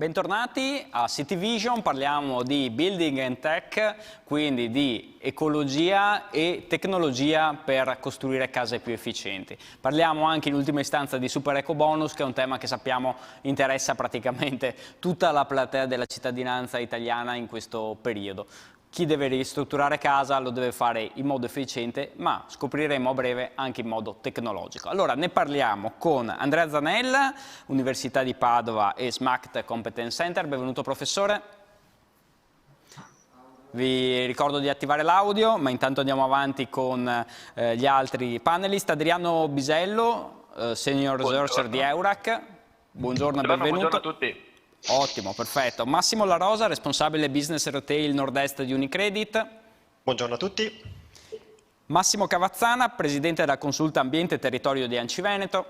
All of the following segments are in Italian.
Bentornati a City Vision, parliamo di Building and Tech, quindi di ecologia e tecnologia per costruire case più efficienti. Parliamo anche in ultima istanza di Super Eco Bonus, che è un tema che sappiamo interessa praticamente tutta la platea della cittadinanza italiana in questo periodo. Chi deve ristrutturare casa lo deve fare in modo efficiente, ma scopriremo a breve anche in modo tecnologico. Allora ne parliamo con Andrea Zanella, Università di Padova e SMACT Competence Center. Benvenuto professore. Vi ricordo di attivare l'audio, ma intanto andiamo avanti con gli altri panelist. Adriano Bisello, Senior Researcher di Eurac. Buongiorno e benvenuto. Buongiorno a tutti. Ottimo, perfetto. Massimo La Rosa, responsabile Business Retail Nord-Est di Unicredit. Buongiorno a tutti. Massimo Cavazzana, presidente della Consulta Ambiente e Territorio di ANCI Veneto.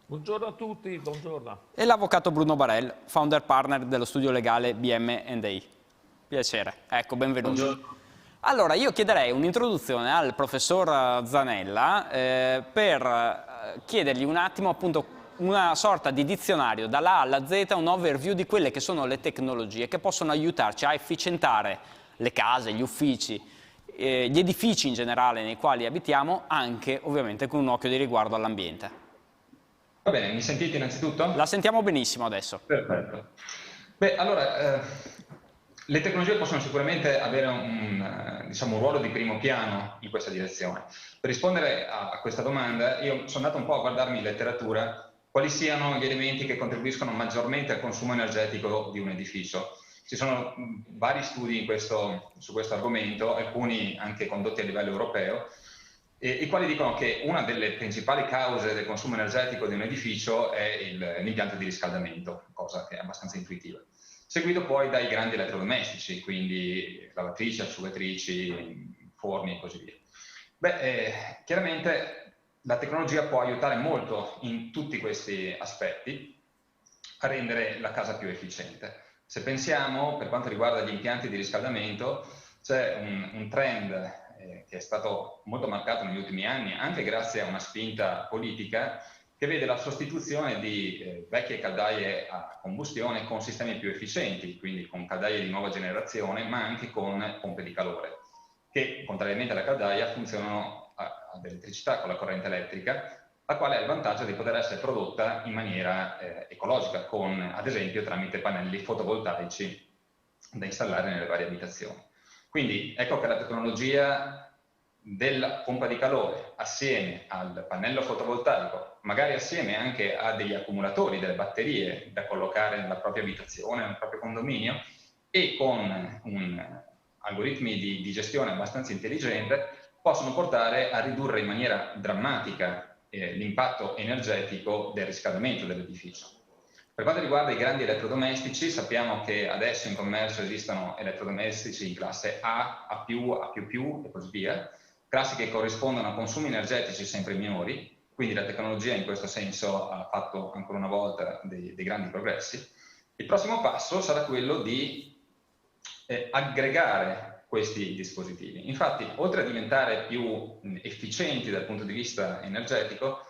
Buongiorno a tutti, buongiorno. E l'avvocato Bruno Barel, founder partner dello studio legale BM&A. Piacere, ecco, benvenuto. Buongiorno. Allora, io chiederei un'introduzione al professor Zanella per chiedergli un attimo appunto una sorta di dizionario dalla A alla Z, un overview di quelle che sono le tecnologie che possono aiutarci a efficientare le case, gli uffici, gli edifici in generale nei quali abitiamo, anche ovviamente con un occhio di riguardo all'ambiente. Va bene, mi sentite innanzitutto? La sentiamo benissimo adesso. Perfetto. Beh, allora, le tecnologie possono sicuramente avere un ruolo di primo piano in questa direzione. Per rispondere a questa domanda, io sono andato un po' a guardarmi in letteratura quali siano gli elementi che contribuiscono maggiormente al consumo energetico di un edificio. Ci sono vari studi su questo argomento, alcuni anche condotti a livello europeo, i quali dicono che una delle principali cause del consumo energetico di un edificio è l'impianto di riscaldamento, cosa che è abbastanza intuitiva. Seguito poi dai grandi elettrodomestici, quindi lavatrici, asciugatrici, forni e così via. Beh, chiaramente la tecnologia può aiutare molto in tutti questi aspetti a rendere la casa più efficiente. Se pensiamo, per quanto riguarda gli impianti di riscaldamento, c'è un trend che è stato molto marcato negli ultimi anni, anche grazie a una spinta politica, che vede la sostituzione di vecchie caldaie a combustione con sistemi più efficienti, quindi con caldaie di nuova generazione, ma anche con pompe di calore, che contrariamente alla caldaia funzionano ad elettricità con la corrente elettrica, la quale ha il vantaggio di poter essere prodotta in maniera ecologica, con ad esempio tramite pannelli fotovoltaici da installare nelle varie abitazioni. Quindi ecco che la tecnologia della pompa di calore assieme al pannello fotovoltaico, magari assieme anche a degli accumulatori, delle batterie da collocare nella propria abitazione, nel proprio condominio, e con algoritmi di gestione abbastanza intelligente, possono portare a ridurre in maniera drammatica l'impatto energetico del riscaldamento dell'edificio. Per quanto riguarda i grandi elettrodomestici, sappiamo che adesso in commercio esistono elettrodomestici in classe A, A+, A++ e così via, classi che corrispondono a consumi energetici sempre minori, quindi la tecnologia in questo senso ha fatto ancora una volta dei grandi progressi. Il prossimo passo sarà quello di aggregare questi dispositivi. Infatti, oltre a diventare più efficienti dal punto di vista energetico,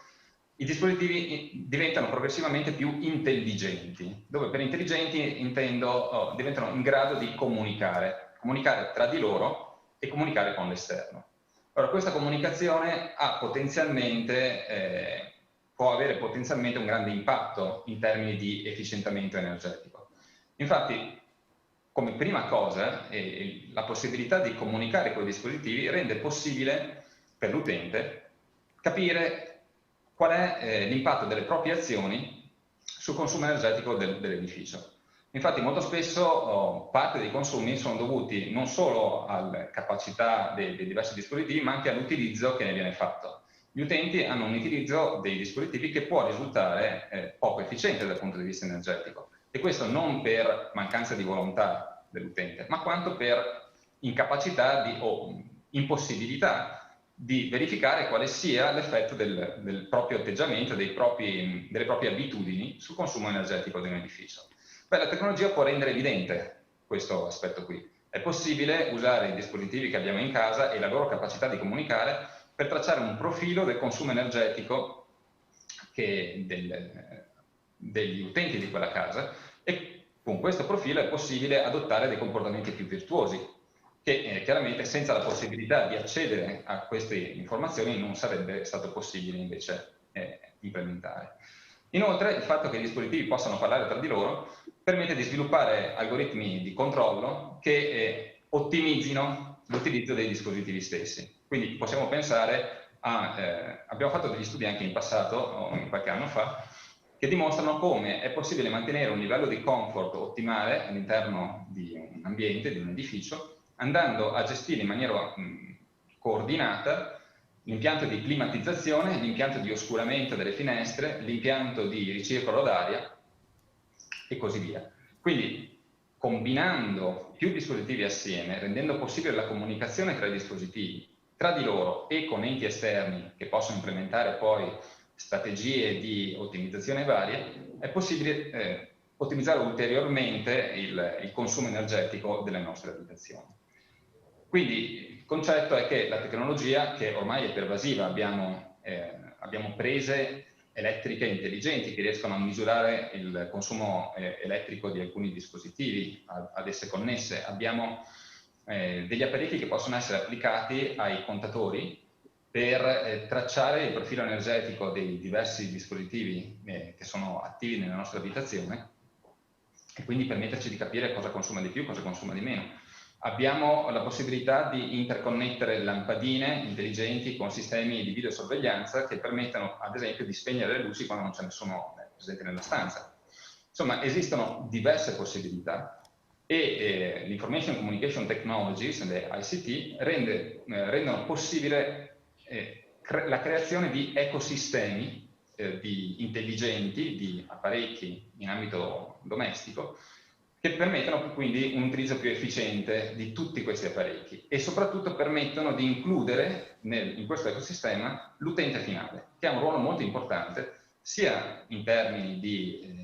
i dispositivi diventano progressivamente più intelligenti, dove per intelligenti intendo diventano in grado di comunicare tra di loro e comunicare con l'esterno. Ora, questa comunicazione può avere potenzialmente un grande impatto in termini di efficientamento energetico. Infatti, come prima cosa, la possibilità di comunicare con i dispositivi rende possibile per l'utente capire qual è l'impatto delle proprie azioni sul consumo energetico dell'edificio. Infatti molto spesso parte dei consumi sono dovuti non solo alla capacità dei diversi dispositivi, ma anche all'utilizzo che ne viene fatto. Gli utenti hanno un utilizzo dei dispositivi che può risultare poco efficiente dal punto di vista energetico. E questo non per mancanza di volontà dell'utente, ma quanto per incapacità o impossibilità di verificare quale sia l'effetto del proprio atteggiamento, delle proprie abitudini sul consumo energetico di un edificio. Beh, la tecnologia può rendere evidente questo aspetto qui. È possibile usare i dispositivi che abbiamo in casa e la loro capacità di comunicare per tracciare un profilo del consumo energetico degli utenti di quella casa e Con questo profilo è possibile adottare dei comportamenti più virtuosi, che chiaramente senza la possibilità di accedere a queste informazioni non sarebbe stato possibile invece implementare. Inoltre, il fatto che i dispositivi possano parlare tra di loro permette di sviluppare algoritmi di controllo che ottimizzino l'utilizzo dei dispositivi stessi. Quindi possiamo pensare abbiamo fatto degli studi anche in passato, qualche anno fa, che dimostrano come è possibile mantenere un livello di comfort ottimale all'interno di un ambiente, di un edificio, andando a gestire in maniera coordinata l'impianto di climatizzazione, l'impianto di oscuramento delle finestre, l'impianto di ricircolo d'aria e così via. Quindi, combinando più dispositivi assieme, rendendo possibile la comunicazione tra i dispositivi, tra di loro e con enti esterni che possono implementare poi strategie di ottimizzazione varie, è possibile ottimizzare ulteriormente il consumo energetico delle nostre abitazioni. Quindi il concetto è che la tecnologia, che ormai è pervasiva, abbiamo prese elettriche intelligenti che riescono a misurare il consumo elettrico di alcuni dispositivi ad esse connesse, abbiamo degli apparecchi che possono essere applicati ai contatori per tracciare il profilo energetico dei diversi dispositivi che sono attivi nella nostra abitazione e quindi permetterci di capire cosa consuma di più, cosa consuma di meno. Abbiamo la possibilità di interconnettere lampadine intelligenti con sistemi di videosorveglianza che permettono, ad esempio, di spegnere le luci quando non c'è nessuno presente nella stanza. Insomma, esistono diverse possibilità e l'Information Communication Technologies, le ICT, rendono possibile la creazione di ecosistemi intelligenti, di apparecchi in ambito domestico, che permettono quindi un utilizzo più efficiente di tutti questi apparecchi e soprattutto permettono di includere in questo ecosistema l'utente finale, che ha un ruolo molto importante sia in termini di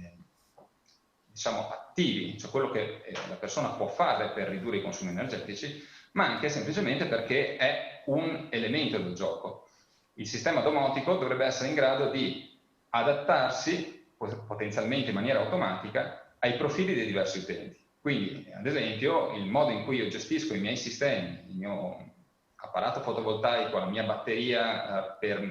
diciamo attivi, cioè quello che la persona può fare per ridurre i consumi energetici, ma anche semplicemente perché è un elemento del gioco. Il sistema domotico dovrebbe essere in grado di adattarsi potenzialmente in maniera automatica ai profili dei diversi utenti. Quindi, ad esempio, il modo in cui io gestisco i miei sistemi, il mio apparato fotovoltaico, la mia batteria per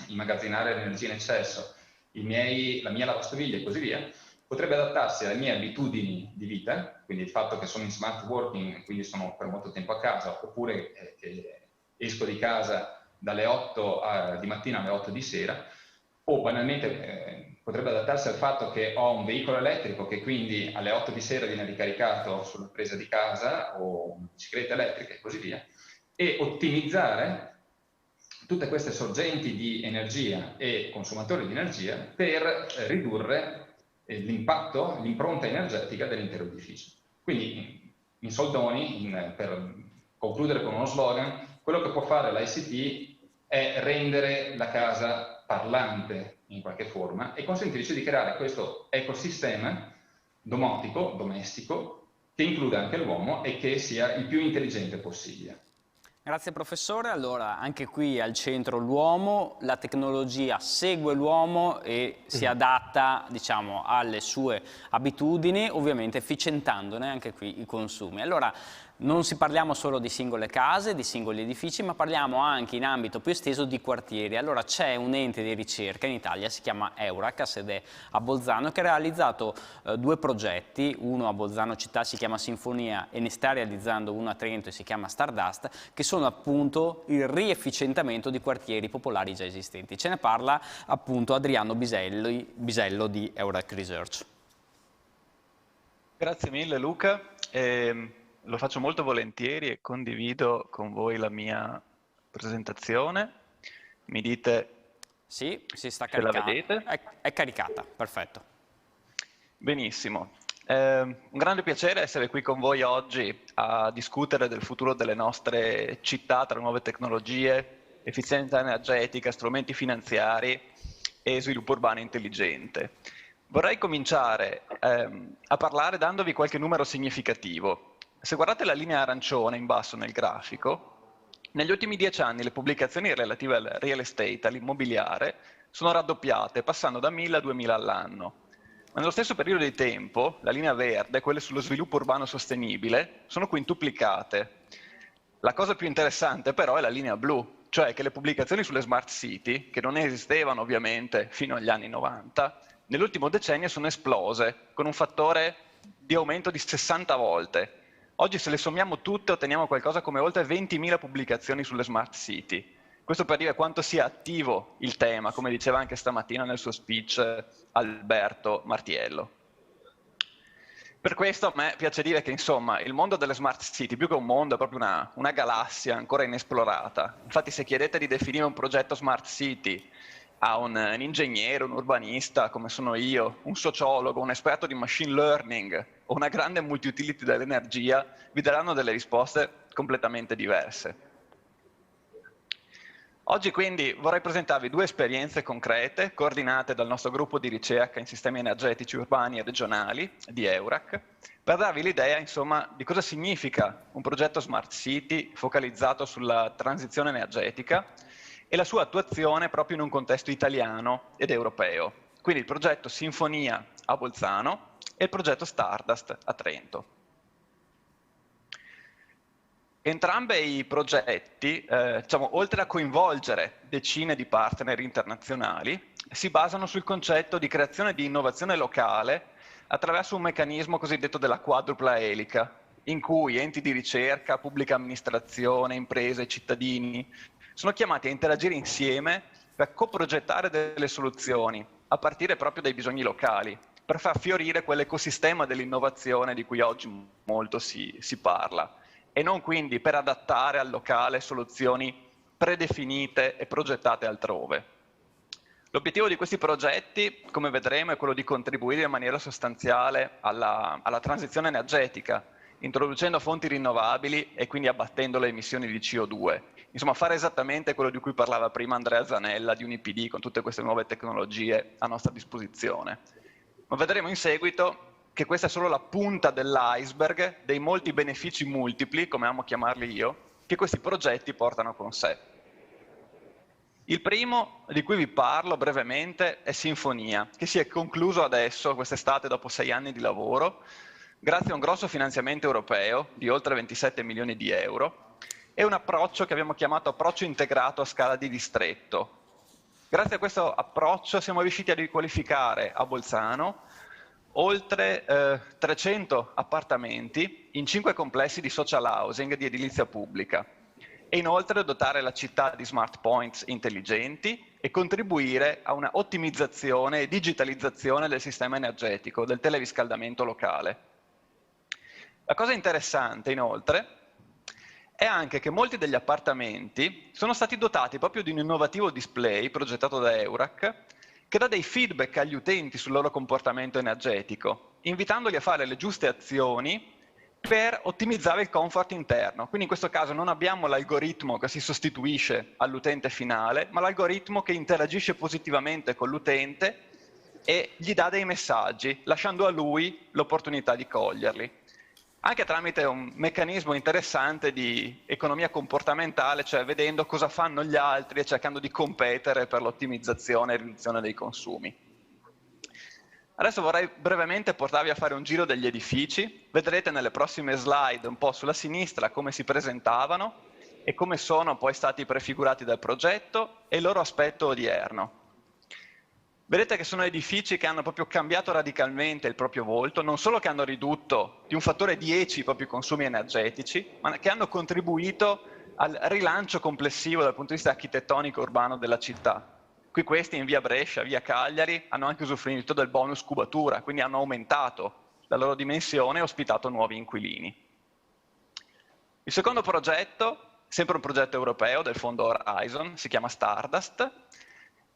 immagazzinare l'energia in eccesso, la mia lavastoviglie e così via, potrebbe adattarsi alle mie abitudini di vita, quindi il fatto che sono in smart working, quindi sono per molto tempo a casa, oppure che esco di casa dalle 8 di mattina alle 8 di sera, o banalmente potrebbe adattarsi al fatto che ho un veicolo elettrico che quindi alle 8 di sera viene ricaricato sulla presa di casa o una bicicletta elettrica e così via, e ottimizzare tutte queste sorgenti di energia e consumatori di energia per ridurre l'impatto, l'impronta energetica dell'intero edificio. Quindi, in soldoni, per concludere con uno slogan, quello che può fare l'ICT è rendere la casa parlante in qualche forma e consentirci di creare questo ecosistema domotico, domestico, che includa anche l'uomo e che sia il più intelligente possibile. Grazie professore, allora anche qui al centro l'uomo, la tecnologia segue l'uomo e si adatta diciamo alle sue abitudini, ovviamente efficientandone anche qui i consumi. Allora non parliamo solo di singole case, di singoli edifici, ma parliamo anche in ambito più esteso di quartieri. Allora c'è un ente di ricerca in Italia, si chiama Eurac, ha sede a Bolzano, che ha realizzato due progetti, uno a Bolzano città si chiama Sinfonia e ne sta realizzando uno a Trento e si chiama Stardust, che sono appunto il riefficientamento di quartieri popolari già esistenti. Ce ne parla appunto Adriano Bisello di Eurac Research. Grazie mille Luca. Lo faccio molto volentieri e condivido con voi la mia presentazione. Mi dite sì, si sta se la caricando. vedete? È caricata, perfetto. Benissimo. Un grande piacere essere qui con voi oggi a discutere del futuro delle nostre città tra nuove tecnologie, efficienza energetica, strumenti finanziari e sviluppo urbano intelligente. Vorrei cominciare a parlare dandovi qualche numero significativo. Se guardate la linea arancione in basso nel grafico, negli ultimi 10 anni le pubblicazioni relative al real estate, all'immobiliare, sono raddoppiate, passando da 1000 a 2000 all'anno. ma nello stesso periodo di tempo la linea verde, quelle sullo sviluppo urbano sostenibile, sono quintuplicate. La cosa più interessante però è la linea blu, cioè che le pubblicazioni sulle smart city, che non esistevano ovviamente fino agli anni 90, nell'ultimo decennio sono esplose con un fattore di aumento di 60 volte. Oggi se le sommiamo tutte otteniamo qualcosa come oltre 20.000 pubblicazioni sulle smart city. Questo per dire quanto sia attivo il tema, come diceva anche stamattina nel suo speech Alberto Martiello. Per questo a me piace dire che insomma il mondo delle smart city, più che un mondo, è proprio una galassia ancora inesplorata. Infatti se chiedete di definire un progetto smart city a un ingegnere, un urbanista come sono io, un sociologo, un esperto di machine learning o una grande multi-utility dell'energia, vi daranno delle risposte completamente diverse. Oggi quindi vorrei presentarvi due esperienze concrete coordinate dal nostro gruppo di ricerca in sistemi energetici urbani e regionali di EURAC per darvi l'idea insomma di cosa significa un progetto Smart City focalizzato sulla transizione energetica e la sua attuazione proprio in un contesto italiano ed europeo. Quindi il progetto Sinfonia a Bolzano e il progetto Stardust a Trento. Entrambi i progetti, oltre a coinvolgere decine di partner internazionali, si basano sul concetto di creazione di innovazione locale attraverso un meccanismo cosiddetto della quadrupla elica, in cui enti di ricerca, pubblica amministrazione, imprese e cittadini sono chiamati a interagire insieme per coprogettare delle soluzioni, a partire proprio dai bisogni locali, per far fiorire quell'ecosistema dell'innovazione di cui oggi molto si parla. E non quindi per adattare al locale soluzioni predefinite e progettate altrove. L'obiettivo di questi progetti, come vedremo, è quello di contribuire in maniera sostanziale alla transizione energetica, introducendo fonti rinnovabili e quindi abbattendo le emissioni di CO2. Insomma, fare esattamente quello di cui parlava prima Andrea Zanella di UniPD con tutte queste nuove tecnologie a nostra disposizione. Ma vedremo in seguito che questa è solo la punta dell'iceberg dei molti benefici multipli, come amo chiamarli io, che questi progetti portano con sé. Il primo, di cui vi parlo brevemente, è Sinfonia, che si è concluso adesso, quest'estate, dopo 6 anni di lavoro, grazie a un grosso finanziamento europeo di oltre 27 milioni di euro, e un approccio che abbiamo chiamato approccio integrato a scala di distretto. Grazie a questo approccio siamo riusciti a riqualificare a Bolzano oltre 300 appartamenti in 5 complessi di social housing di edilizia pubblica e inoltre dotare la città di smart points intelligenti e contribuire a una ottimizzazione e digitalizzazione del sistema energetico, del teleriscaldamento locale. La cosa interessante inoltre è anche che molti degli appartamenti sono stati dotati proprio di un innovativo display progettato da EURAC che dà dei feedback agli utenti sul loro comportamento energetico, invitandoli a fare le giuste azioni per ottimizzare il comfort interno. Quindi in questo caso non abbiamo l'algoritmo che si sostituisce all'utente finale, ma l'algoritmo che interagisce positivamente con l'utente e gli dà dei messaggi, lasciando a lui l'opportunità di coglierli. Anche tramite un meccanismo interessante di economia comportamentale, cioè vedendo cosa fanno gli altri e cercando di competere per l'ottimizzazione e riduzione dei consumi. Adesso vorrei brevemente portarvi a fare un giro degli edifici. Vedrete nelle prossime slide un po' sulla sinistra come si presentavano e come sono poi stati prefigurati dal progetto e il loro aspetto odierno. Vedete che sono edifici che hanno proprio cambiato radicalmente il proprio volto, non solo che hanno ridotto di un fattore 10 i propri consumi energetici, ma che hanno contribuito al rilancio complessivo dal punto di vista architettonico urbano della città. Qui questi in via Brescia, via Cagliari, hanno anche usufruito del bonus cubatura, quindi hanno aumentato la loro dimensione e ospitato nuovi inquilini. Il secondo progetto, sempre un progetto europeo del fondo Horizon, si chiama Stardust,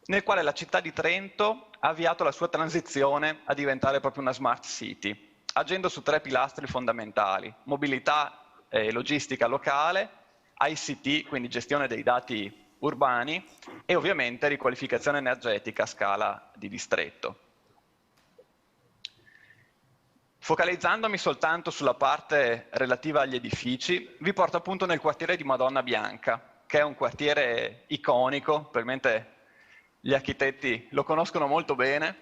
nel quale la città di Trento ha avviato la sua transizione a diventare proprio una smart city, agendo su 3 pilastri fondamentali: mobilità e logistica locale, ICT, quindi gestione dei dati urbani, e ovviamente riqualificazione energetica a scala di distretto. Focalizzandomi soltanto sulla parte relativa agli edifici, vi porto appunto nel quartiere di Madonna Bianca, che è un quartiere iconico, probabilmente gli architetti lo conoscono molto bene,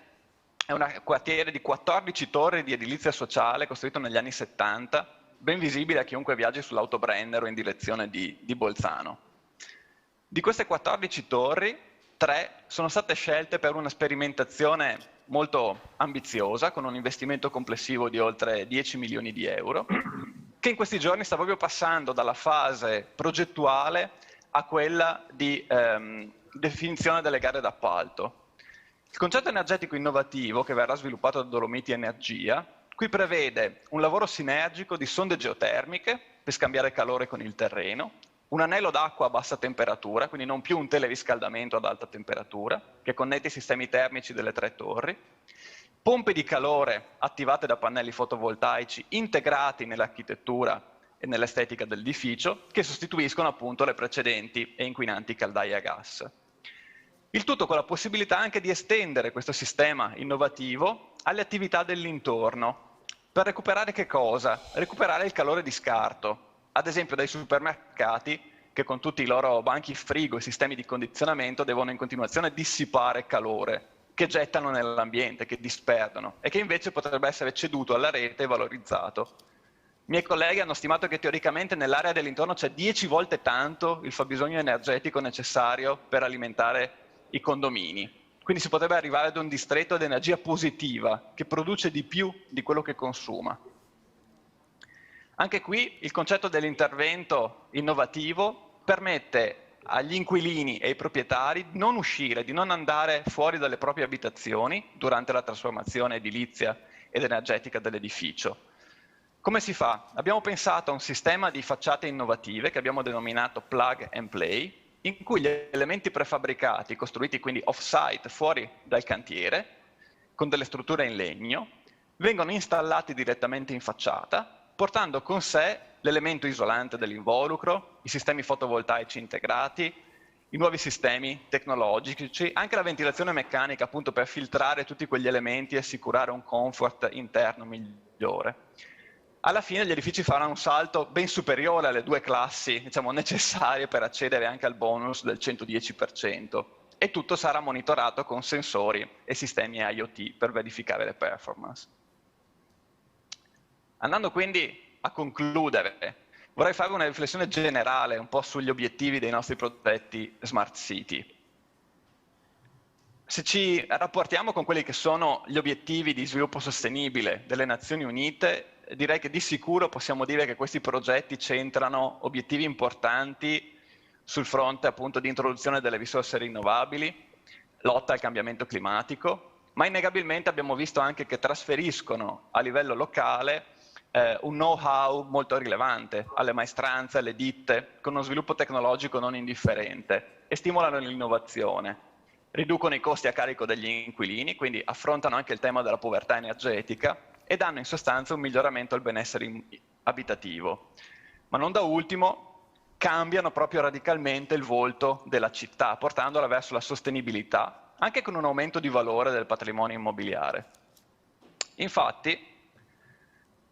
È un quartiere di 14 torri di edilizia sociale costruito negli anni 70, ben visibile a chiunque viaggi sull'autobrennero in direzione di Bolzano. Di queste 14 torri, 3 sono state scelte per una sperimentazione molto ambiziosa, con un investimento complessivo di oltre 10 milioni di euro, che in questi giorni sta proprio passando dalla fase progettuale a quella di definizione delle gare d'appalto. Il concetto energetico innovativo, che verrà sviluppato da Dolomiti Energia, qui prevede un lavoro sinergico di sonde geotermiche per scambiare calore con il terreno, un anello d'acqua a bassa temperatura, quindi non più un teleriscaldamento ad alta temperatura, che connette i sistemi termici delle 3 torri, pompe di calore attivate da pannelli fotovoltaici integrati nell'architettura e nell'estetica dell'edificio, che sostituiscono appunto le precedenti e inquinanti caldaie a gas. Il tutto con la possibilità anche di estendere questo sistema innovativo alle attività dell'intorno, per recuperare che cosa? Recuperare il calore di scarto, ad esempio dai supermercati che con tutti i loro banchi frigo e sistemi di condizionamento devono in continuazione dissipare calore, che gettano nell'ambiente, che disperdono, e che invece potrebbe essere ceduto alla rete e valorizzato. I miei colleghi hanno stimato che teoricamente nell'area dell'intorno c'è 10 volte tanto il fabbisogno energetico necessario per alimentare i condomini. Quindi si potrebbe arrivare ad un distretto ad energia positiva, che produce di più di quello che consuma. Anche qui il concetto dell'intervento innovativo permette agli inquilini e ai proprietari di non uscire, di non andare fuori dalle proprie abitazioni durante la trasformazione edilizia ed energetica dell'edificio. Come si fa? Abbiamo pensato a un sistema di facciate innovative che abbiamo denominato Plug and Play, in cui gli elementi prefabbricati, costruiti quindi off-site, fuori dal cantiere, con delle strutture in legno, vengono installati direttamente in facciata, portando con sé l'elemento isolante dell'involucro, i sistemi fotovoltaici integrati, i nuovi sistemi tecnologici, anche la ventilazione meccanica appunto per filtrare tutti quegli elementi e assicurare un comfort interno migliore. Alla fine gli edifici faranno un salto ben superiore alle 2 classi, diciamo, necessarie per accedere anche al bonus del 110%, e tutto sarà monitorato con sensori e sistemi IoT per verificare le performance. Andando quindi a concludere, vorrei fare una riflessione generale un po' sugli obiettivi dei nostri progetti Smart City. Se ci rapportiamo con quelli che sono gli obiettivi di sviluppo sostenibile delle Nazioni Unite, direi che di sicuro possiamo dire che questi progetti centrano obiettivi importanti sul fronte appunto di introduzione delle risorse rinnovabili, lotta al cambiamento climatico, ma innegabilmente abbiamo visto anche che trasferiscono a livello locale un know-how molto rilevante alle maestranze, alle ditte, con uno sviluppo tecnologico non indifferente, e stimolano l'innovazione. Riducono i costi a carico degli inquilini, quindi affrontano anche il tema della povertà energetica e danno in sostanza un miglioramento al benessere abitativo. Ma non da ultimo, cambiano proprio radicalmente il volto della città, portandola verso la sostenibilità, anche con un aumento di valore del patrimonio immobiliare. Infatti,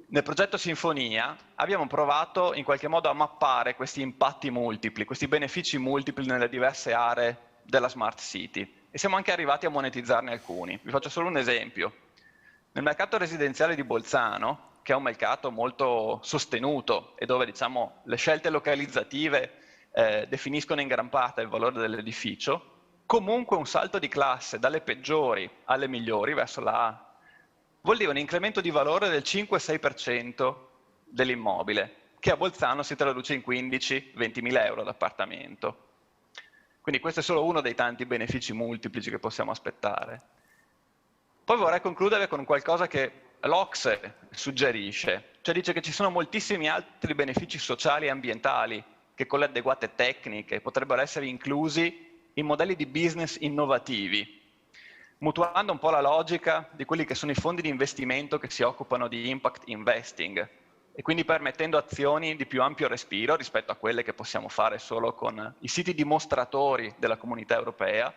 nel progetto Sinfonia abbiamo provato in qualche modo a mappare questi impatti multipli, questi benefici multipli nelle diverse aree della Smart City, e siamo anche arrivati a monetizzarne alcuni. Vi faccio solo un esempio. Nel mercato residenziale di Bolzano, che è un mercato molto sostenuto e dove diciamo, le scelte localizzative definiscono in gran parte il valore dell'edificio, comunque un salto di classe dalle peggiori alle migliori verso la A vuol dire un incremento di valore del 5-6% dell'immobile, che a Bolzano si traduce in 15-20 mila euro d'appartamento. Quindi questo è solo uno dei tanti benefici multiplici che possiamo aspettare. Poi vorrei concludere con qualcosa che l'OCSE suggerisce, cioè dice che ci sono moltissimi altri benefici sociali e ambientali che con le adeguate tecniche potrebbero essere inclusi in modelli di business innovativi, mutuando un po' la logica di quelli che sono i fondi di investimento che si occupano di impact investing e quindi permettendo azioni di più ampio respiro rispetto a quelle che possiamo fare solo con i siti dimostratori della Comunità Europea,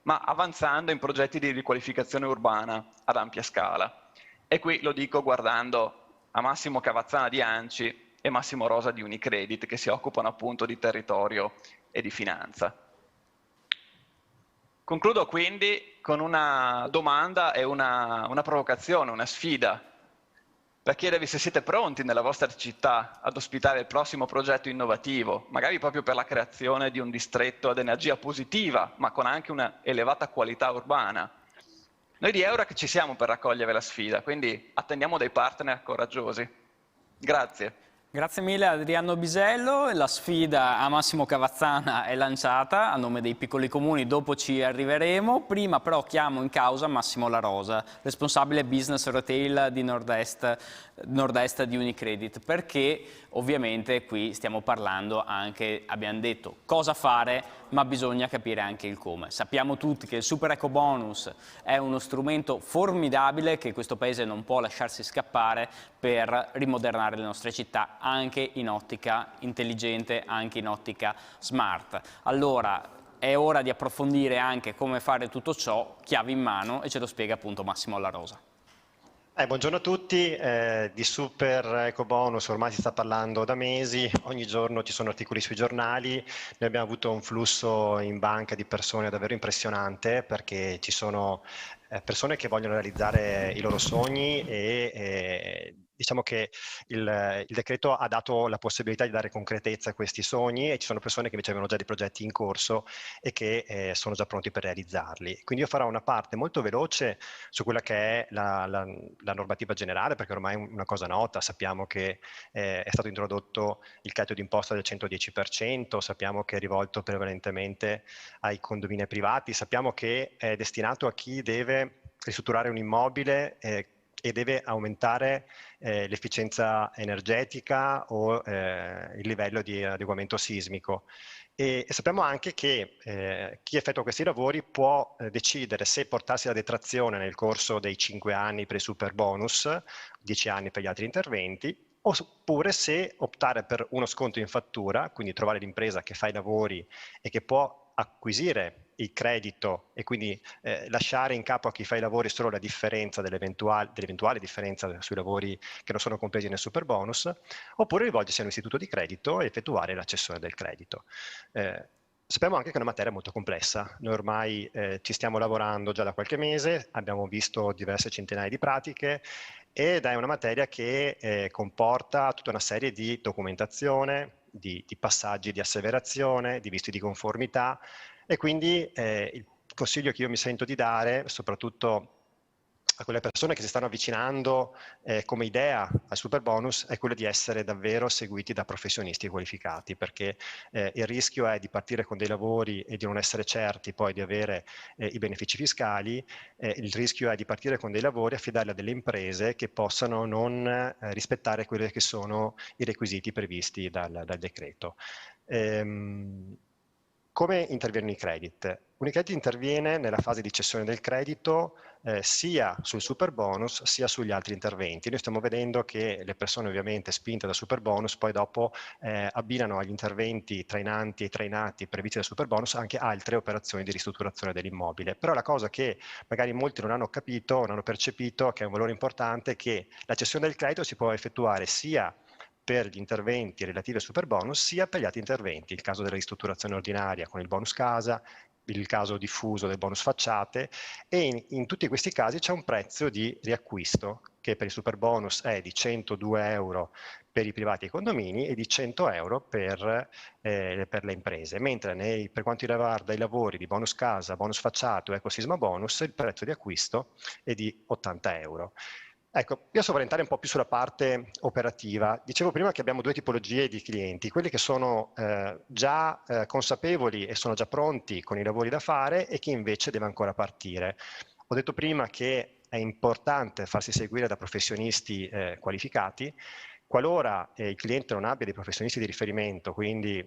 ma avanzando in progetti di riqualificazione urbana ad ampia scala. E qui lo dico guardando a Massimo Cavazzana di ANCI e Massimo Rosa di Unicredit, che si occupano appunto di territorio e di finanza. Concludo quindi con una domanda e una provocazione, una sfida, per chiedervi se siete pronti nella vostra città ad ospitare il prossimo progetto innovativo, magari proprio per la creazione di un distretto ad energia positiva, ma con anche una elevata qualità urbana. Noi di Eurac ci siamo per raccogliere la sfida, quindi attendiamo dei partner coraggiosi. Grazie. Grazie mille Adriano Bisello, la sfida a Massimo Cavazzana è lanciata a nome dei piccoli comuni, dopo ci arriveremo, prima però chiamo in causa Massimo La Rosa, responsabile business retail di Nord-Est di Unicredit, perché ovviamente qui stiamo parlando anche, abbiamo detto, cosa fare, ma bisogna capire anche il come. Sappiamo tutti che il super eco bonus è uno strumento formidabile che questo Paese non può lasciarsi scappare per rimodernare le nostre città anche in ottica intelligente, anche in ottica smart. Allora è ora di approfondire anche come fare tutto ciò, chiavi in mano, e ce lo spiega appunto Massimo La Rosa. Buongiorno a tutti, di super ecobonus ormai si sta parlando da mesi, ogni giorno ci sono articoli sui giornali, noi abbiamo avuto un flusso in banca di persone davvero impressionante perché ci sono persone che vogliono realizzare i loro sogni e diciamo che il decreto ha dato la possibilità di dare concretezza a questi sogni e ci sono persone che invece avevano già dei progetti in corso e che sono già pronti per realizzarli. Quindi io farò una parte molto veloce su quella che è la normativa generale, perché ormai è una cosa nota, sappiamo che è stato introdotto il credito d'imposta del 110%, sappiamo che è rivolto prevalentemente ai condomini privati, sappiamo che è destinato a chi deve ristrutturare un immobile e deve aumentare l'efficienza energetica o il livello di adeguamento sismico. E sappiamo anche che chi effettua questi lavori può decidere se portarsi la detrazione nel corso dei 5 anni per il super bonus, 10 anni per gli altri interventi, oppure se optare per uno sconto in fattura, quindi trovare l'impresa che fa i lavori e che può acquisire il credito e quindi lasciare in capo a chi fa i lavori solo la differenza dell'eventuale differenza sui lavori che non sono compresi nel super bonus, oppure rivolgersi a un istituto di credito e effettuare la cessione del credito. Sappiamo anche che è una materia molto complessa, noi ormai ci stiamo lavorando già da qualche mese, abbiamo visto diverse centinaia di pratiche ed è una materia che comporta tutta una serie di documentazione, di passaggi di asseverazione, di visti di conformità e quindi il consiglio che io mi sento di dare, soprattutto a quelle persone che si stanno avvicinando come idea al super bonus, è quello di essere davvero seguiti da professionisti qualificati, perché il rischio è di partire con dei lavori e di non essere certi poi di avere i benefici fiscali, il rischio è di partire con dei lavori e affidarli a delle imprese che possano non rispettare quelli che sono i requisiti previsti dal decreto. Come interviene Unicredit? Unicredit interviene nella fase di cessione del credito sia sul super bonus sia sugli altri interventi. Noi stiamo vedendo che le persone ovviamente spinte dal super bonus poi dopo abbinano agli interventi trainanti e trainati previsti dal super bonus anche altre operazioni di ristrutturazione dell'immobile. Però la cosa che magari molti non hanno capito, non hanno percepito, che è un valore importante, è che la cessione del credito si può effettuare sia per gli interventi relativi al super bonus sia per gli altri interventi, il caso della ristrutturazione ordinaria con il bonus casa, il caso diffuso del bonus facciate e in tutti questi casi c'è un prezzo di riacquisto che per il super bonus è di 102 euro per i privati e i condomini e di 100 euro per le imprese, mentre per quanto riguarda i lavori di bonus casa, bonus facciato e ecosisma bonus il prezzo di acquisto è di 80 euro. Ecco, io so orientare un po' più sulla parte operativa. Dicevo prima che abbiamo due tipologie di clienti, quelli che sono già consapevoli e sono già pronti con i lavori da fare e chi invece deve ancora partire. Ho detto prima che è importante farsi seguire da professionisti qualificati. Qualora il cliente non abbia dei professionisti di riferimento, quindi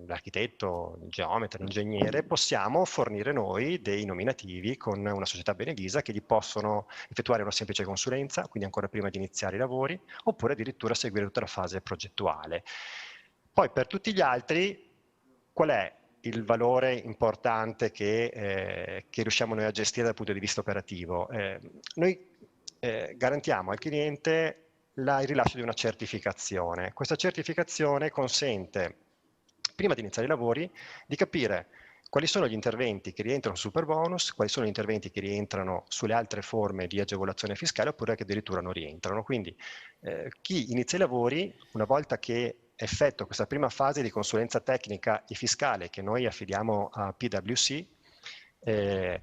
l'architetto, il geometra, l'ingegnere, possiamo fornire noi dei nominativi con una società Benevisa che gli possono effettuare una semplice consulenza, quindi ancora prima di iniziare i lavori, oppure addirittura seguire tutta la fase progettuale. Poi per tutti gli altri, qual è il valore importante che riusciamo noi a gestire dal punto di vista operativo? Noi garantiamo al cliente il rilascio di una certificazione. Questa certificazione consente, prima di iniziare i lavori, di capire quali sono gli interventi che rientrano sul Superbonus, quali sono gli interventi che rientrano sulle altre forme di agevolazione fiscale oppure che addirittura non rientrano. Quindi chi inizia i lavori, una volta che effettua questa prima fase di consulenza tecnica e fiscale che noi affidiamo a PwC,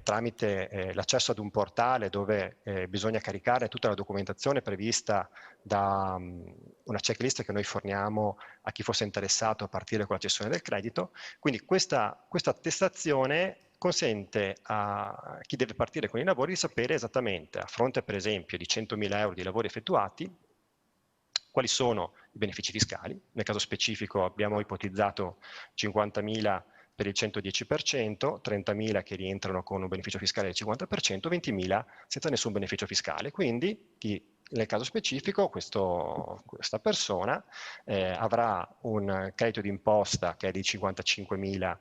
tramite l'accesso ad un portale dove bisogna caricare tutta la documentazione prevista da una checklist che noi forniamo a chi fosse interessato a partire con la cessione del credito. Quindi questa attestazione consente a chi deve partire con i lavori di sapere esattamente, a fronte per esempio di 100.000 euro di lavori effettuati, quali sono i benefici fiscali. Nel caso specifico abbiamo ipotizzato 50.000 per il 110%, 30.000 che rientrano con un beneficio fiscale del 50%, 20.000 senza nessun beneficio fiscale. Quindi nel caso specifico questa persona avrà un credito d'imposta che è di 55.000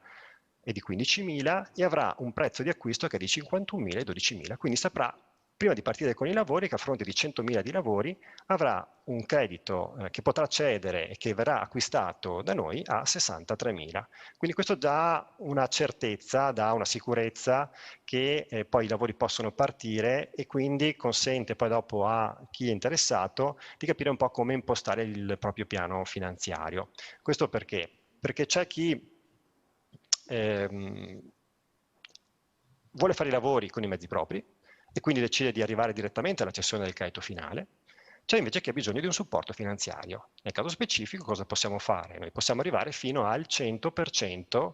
e di 15.000 e avrà un prezzo di acquisto che è di 51.000 e 12.000. Quindi saprà, prima di partire con i lavori, che a fronte di 100.000 di lavori avrà un credito che potrà cedere e che verrà acquistato da noi a 63.000. Quindi questo dà una certezza, dà una sicurezza che poi i lavori possono partire e quindi consente poi dopo a chi è interessato di capire un po' come impostare il proprio piano finanziario. Questo perché? Perché c'è chi vuole fare i lavori con i mezzi propri e quindi decide di arrivare direttamente alla cessione del credito finale. C'è invece chi ha bisogno di un supporto finanziario. Nel caso specifico cosa possiamo fare? Noi possiamo arrivare fino al 100%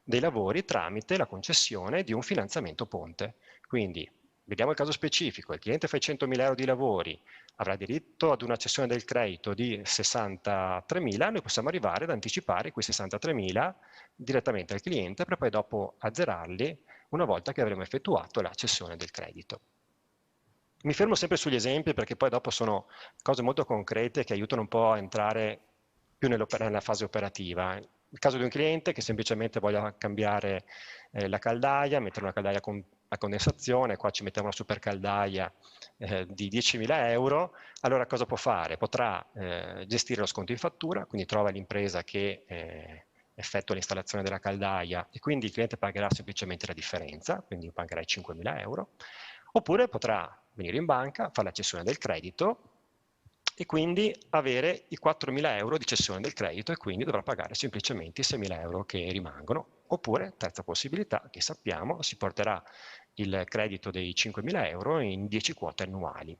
dei lavori tramite la concessione di un finanziamento ponte. Quindi vediamo il caso specifico, il cliente fa i 100.000 euro di lavori, avrà diritto ad una cessione del credito di 63.000, noi possiamo arrivare ad anticipare quei 63.000 direttamente al cliente per poi dopo azzerarli una volta che avremo effettuato la cessione del credito. Mi fermo sempre sugli esempi perché poi dopo sono cose molto concrete che aiutano un po' a entrare più nella fase operativa. Il caso di un cliente che semplicemente voglia cambiare la caldaia, mettere una caldaia a condensazione, qua ci mettiamo una super caldaia di 10.000 euro, allora cosa può fare? Potrà gestire lo sconto in fattura, quindi trova l'impresa che effettua l'installazione della caldaia e quindi il cliente pagherà semplicemente la differenza, quindi pagherà i 5.000 euro, oppure potrà venire in banca, fare la cessione del credito e quindi avere i 4.000 euro di cessione del credito e quindi dovrà pagare semplicemente i 6.000 euro che rimangono. Oppure, terza possibilità, che sappiamo, si porterà il credito dei 5.000 euro in 10 quote annuali.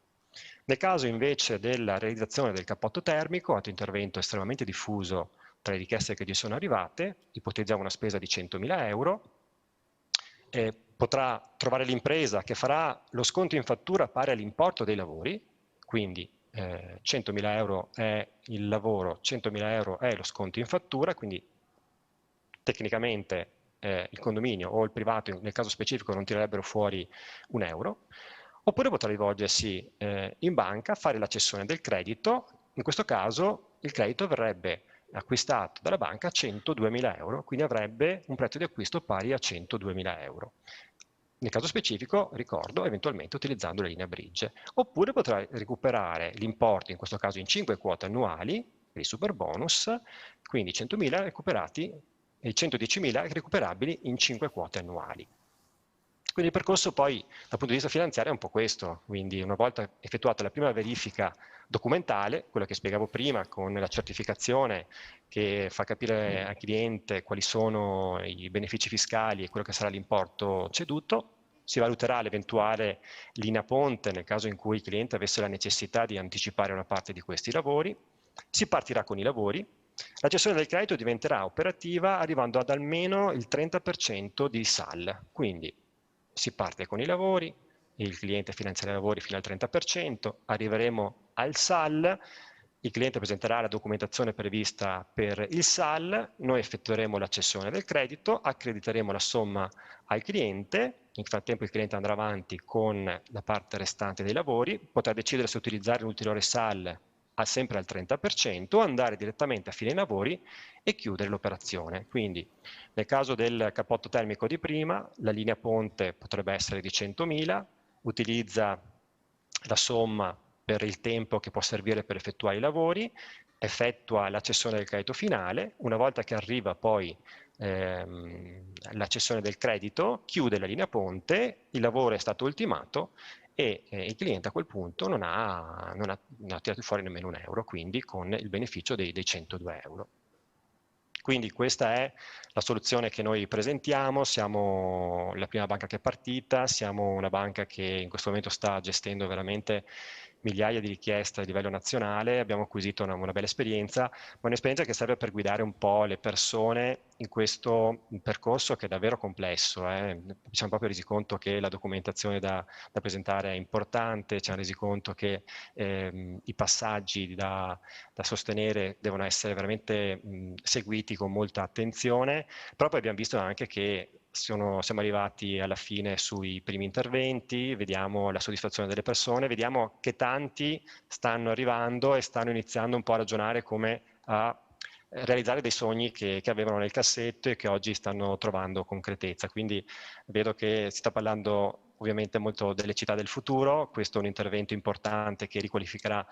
Nel caso invece della realizzazione del cappotto termico, altro intervento estremamente diffuso tra le richieste che gli sono arrivate, ipotizziamo una spesa di 100.000 euro, potrà trovare l'impresa che farà lo sconto in fattura pari all'importo dei lavori, quindi 100.000 euro è il lavoro, 100.000 euro è lo sconto in fattura, quindi tecnicamente il condominio o il privato nel caso specifico non tirerebbero fuori un euro, oppure potrà rivolgersi in banca, fare la cessione del credito, in questo caso il credito verrebbe acquistato dalla banca a 102.000 euro, quindi avrebbe un prezzo di acquisto pari a 102.000 euro. Nel caso specifico, ricordo, eventualmente utilizzando la linea bridge. Oppure potrà recuperare l'importo, in questo caso in 5 quote annuali, per il super bonus, quindi 100.000 recuperati e 110.000 recuperabili in 5 quote annuali. Quindi il percorso poi dal punto di vista finanziario è un po' questo, quindi una volta effettuata la prima verifica documentale, quella che spiegavo prima con la certificazione che fa capire al cliente quali sono i benefici fiscali e quello che sarà l'importo ceduto, si valuterà l'eventuale linea ponte nel caso in cui il cliente avesse la necessità di anticipare una parte di questi lavori, si partirà con i lavori, la gestione del credito diventerà operativa arrivando ad almeno il 30% di SAL, quindi si parte con i lavori, il cliente finanzierà i lavori fino al 30%, arriveremo al SAL, il cliente presenterà la documentazione prevista per il SAL, noi effettueremo la cessione del credito, accrediteremo la somma al cliente, nel frattempo il cliente andrà avanti con la parte restante dei lavori, potrà decidere se utilizzare un ulteriore SAL sempre al 30% o andare direttamente a fine lavori e chiudere l'operazione. Quindi nel caso del cappotto termico di prima, la linea ponte potrebbe essere di 100.000, utilizza la somma per il tempo che può servire per effettuare i lavori, effettua la cessione del credito finale, una volta che arriva poi la cessione del credito, chiude la linea ponte, il lavoro è stato ultimato e il cliente a quel punto non ha tirato fuori nemmeno un euro, quindi con il beneficio dei 102 euro. Quindi questa è la soluzione che noi presentiamo, siamo la prima banca che è partita, siamo una banca che in questo momento sta gestendo veramente migliaia di richieste a livello nazionale, abbiamo acquisito una bella esperienza, ma un'esperienza che serve per guidare un po' le persone in questo percorso che è davvero complesso. Ci siamo proprio resi conto che la documentazione da presentare è importante, ci siamo resi conto che i passaggi da sostenere devono essere veramente seguiti con molta attenzione, però poi abbiamo visto anche che siamo arrivati alla fine sui primi interventi, vediamo la soddisfazione delle persone, vediamo che tanti stanno arrivando e stanno iniziando un po' a ragionare come a realizzare dei sogni che avevano nel cassetto e che oggi stanno trovando concretezza. Quindi vedo che si sta parlando ovviamente molto delle città del futuro, questo è un intervento importante che riqualificherà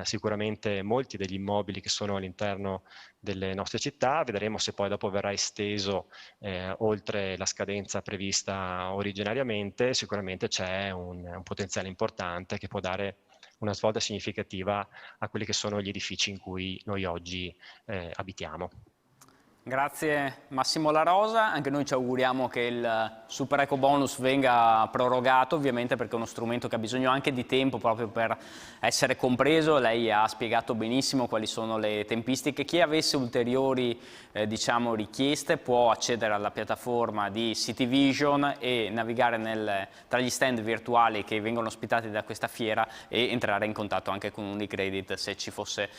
sicuramente molti degli immobili che sono all'interno delle nostre città, vedremo se poi dopo verrà esteso oltre la scadenza prevista originariamente, sicuramente c'è un potenziale importante che può dare una svolta significativa a quelli che sono gli edifici in cui noi oggi abitiamo. Grazie Massimo La Rosa, anche noi ci auguriamo che il super eco bonus venga prorogato, ovviamente perché è uno strumento che ha bisogno anche di tempo proprio per essere compreso. Lei ha spiegato benissimo quali sono le tempistiche. Chi avesse ulteriori richieste può accedere alla piattaforma di CityVision e navigare tra gli stand virtuali che vengono ospitati da questa fiera e entrare in contatto anche con Unicredit se ci fosse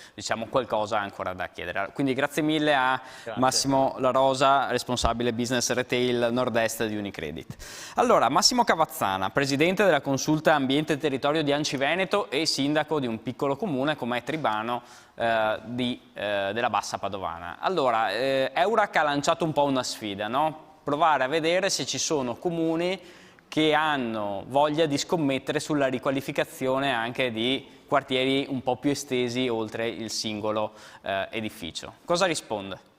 qualcosa ancora da chiedere. Quindi grazie mille a Massimo La Rosa, responsabile business retail nord-est di Unicredit. Allora, Massimo Cavazzana, presidente della consulta Ambiente e Territorio di Anci Veneto e sindaco di un piccolo comune come Tribano della Bassa Padovana. Allora, Eurac ha lanciato un po' una sfida, no? Provare a vedere se ci sono comuni che hanno voglia di scommettere sulla riqualificazione anche di quartieri un po' più estesi oltre il singolo edificio. Cosa risponde?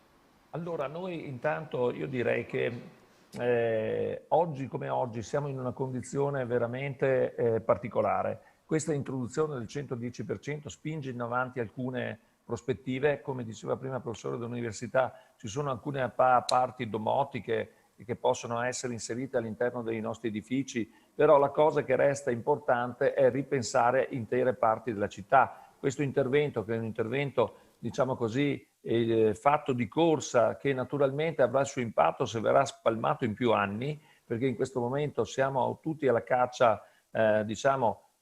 Allora, noi intanto io direi che oggi come oggi siamo in una condizione veramente particolare. Questa introduzione del 110% spinge in avanti alcune prospettive, come diceva prima il professore dell'università, ci sono alcune parti domotiche che possono essere inserite all'interno dei nostri edifici, però la cosa che resta importante è ripensare intere parti della città. Questo intervento, che è un intervento, diciamo così, fatto di corsa, che naturalmente avrà il suo impatto se verrà spalmato in più anni, perché in questo momento siamo tutti alla caccia,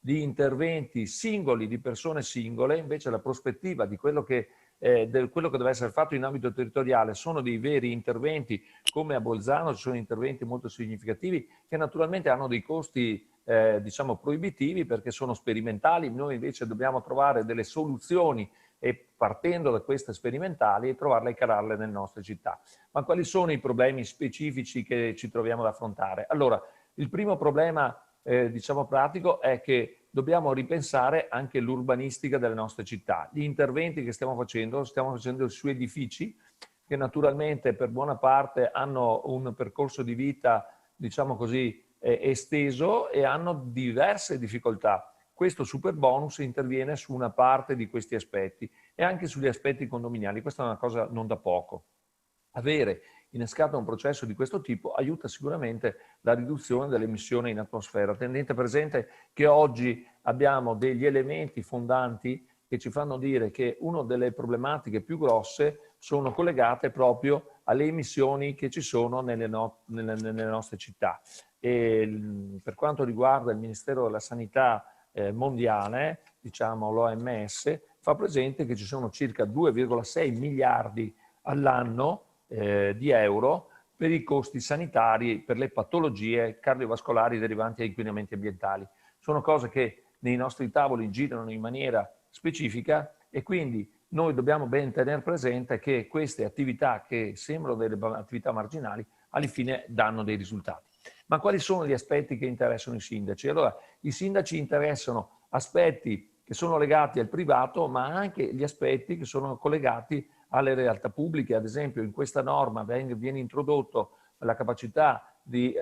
di interventi singoli, di persone singole, invece la prospettiva di quello che deve essere fatto in ambito territoriale sono dei veri interventi, come a Bolzano ci sono interventi molto significativi che naturalmente hanno dei costi proibitivi perché sono sperimentali. Noi invece dobbiamo trovare delle soluzioni e partendo da queste sperimentali trovarle e calarle nelle nostre città. Ma quali sono i problemi specifici che ci troviamo ad affrontare? Allora, il primo problema pratico è che dobbiamo ripensare anche l'urbanistica delle nostre città. Gli interventi che stiamo facendo su edifici che naturalmente per buona parte hanno un percorso di vita, esteso e hanno diverse difficoltà. Questo super bonus interviene su una parte di questi aspetti e anche sugli aspetti condominiali. Questa è una cosa non da poco. Avere innescato un processo di questo tipo aiuta sicuramente la riduzione delle emissioni in atmosfera. Tenete presente che oggi abbiamo degli elementi fondanti che ci fanno dire che una delle problematiche più grosse sono collegate proprio alle emissioni che ci sono nelle nostre città. E per quanto riguarda il Ministero della Sanità mondiale, l'OMS, fa presente che ci sono circa 2,6 miliardi all'anno di euro per i costi sanitari, per le patologie cardiovascolari derivanti da inquinamenti ambientali. Sono cose che nei nostri tavoli girano in maniera specifica e quindi noi dobbiamo ben tenere presente che queste attività che sembrano delle attività marginali alla fine danno dei risultati. Ma quali sono gli aspetti che interessano i sindaci? Allora, i sindaci interessano aspetti che sono legati al privato, ma anche gli aspetti che sono collegati alle realtà pubbliche. Ad esempio in questa norma viene introdotto la capacità di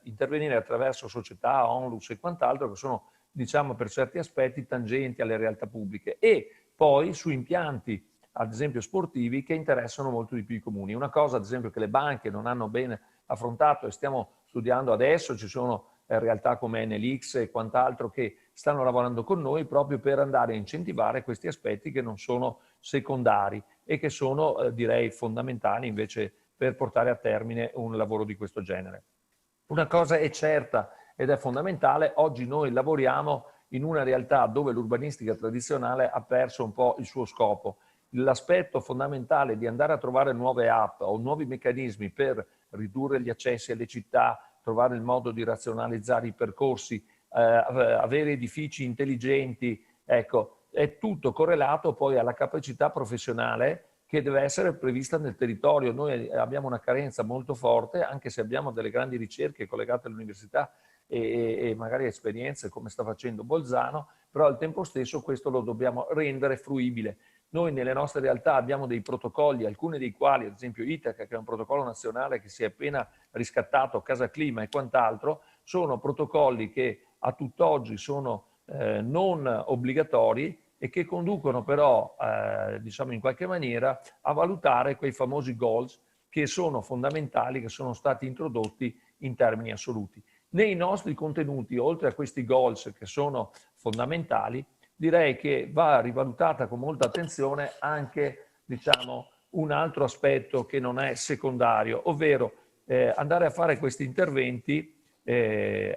intervenire attraverso società, onlus e quant'altro, che sono, diciamo, per certi aspetti tangenti alle realtà pubbliche, e poi su impianti ad esempio sportivi che interessano molto di più i comuni. Una cosa ad esempio che le banche non hanno bene affrontato e stiamo studiando adesso, ci sono realtà come NLX e quant'altro che stanno lavorando con noi proprio per andare a incentivare questi aspetti che non sono secondari e che sono direi fondamentali invece per portare a termine un lavoro di questo genere. Una cosa è certa ed è fondamentale: oggi noi lavoriamo in una realtà dove l'urbanistica tradizionale ha perso un po' il suo scopo. L'aspetto fondamentale di andare a trovare nuove app o nuovi meccanismi per ridurre gli accessi alle città, trovare il modo di razionalizzare i percorsi, avere edifici intelligenti, ecco, è tutto correlato poi alla capacità professionale che deve essere prevista nel territorio. Noi abbiamo una carenza molto forte, anche se abbiamo delle grandi ricerche collegate all'università e magari esperienze come sta facendo Bolzano, però al tempo stesso questo lo dobbiamo rendere fruibile. Noi nelle nostre realtà abbiamo dei protocolli, alcuni dei quali, ad esempio Itaca, che è un protocollo nazionale che si è appena riscattato, Casa Clima e quant'altro, sono protocolli che a tutt'oggi sono non obbligatori e che conducono però, diciamo in qualche maniera, a valutare quei famosi goals che sono fondamentali, che sono stati introdotti in termini assoluti. Nei nostri contenuti, oltre a questi goals che sono fondamentali, direi che va rivalutata con molta attenzione anche, diciamo, un altro aspetto che non è secondario, ovvero andare a fare questi interventi.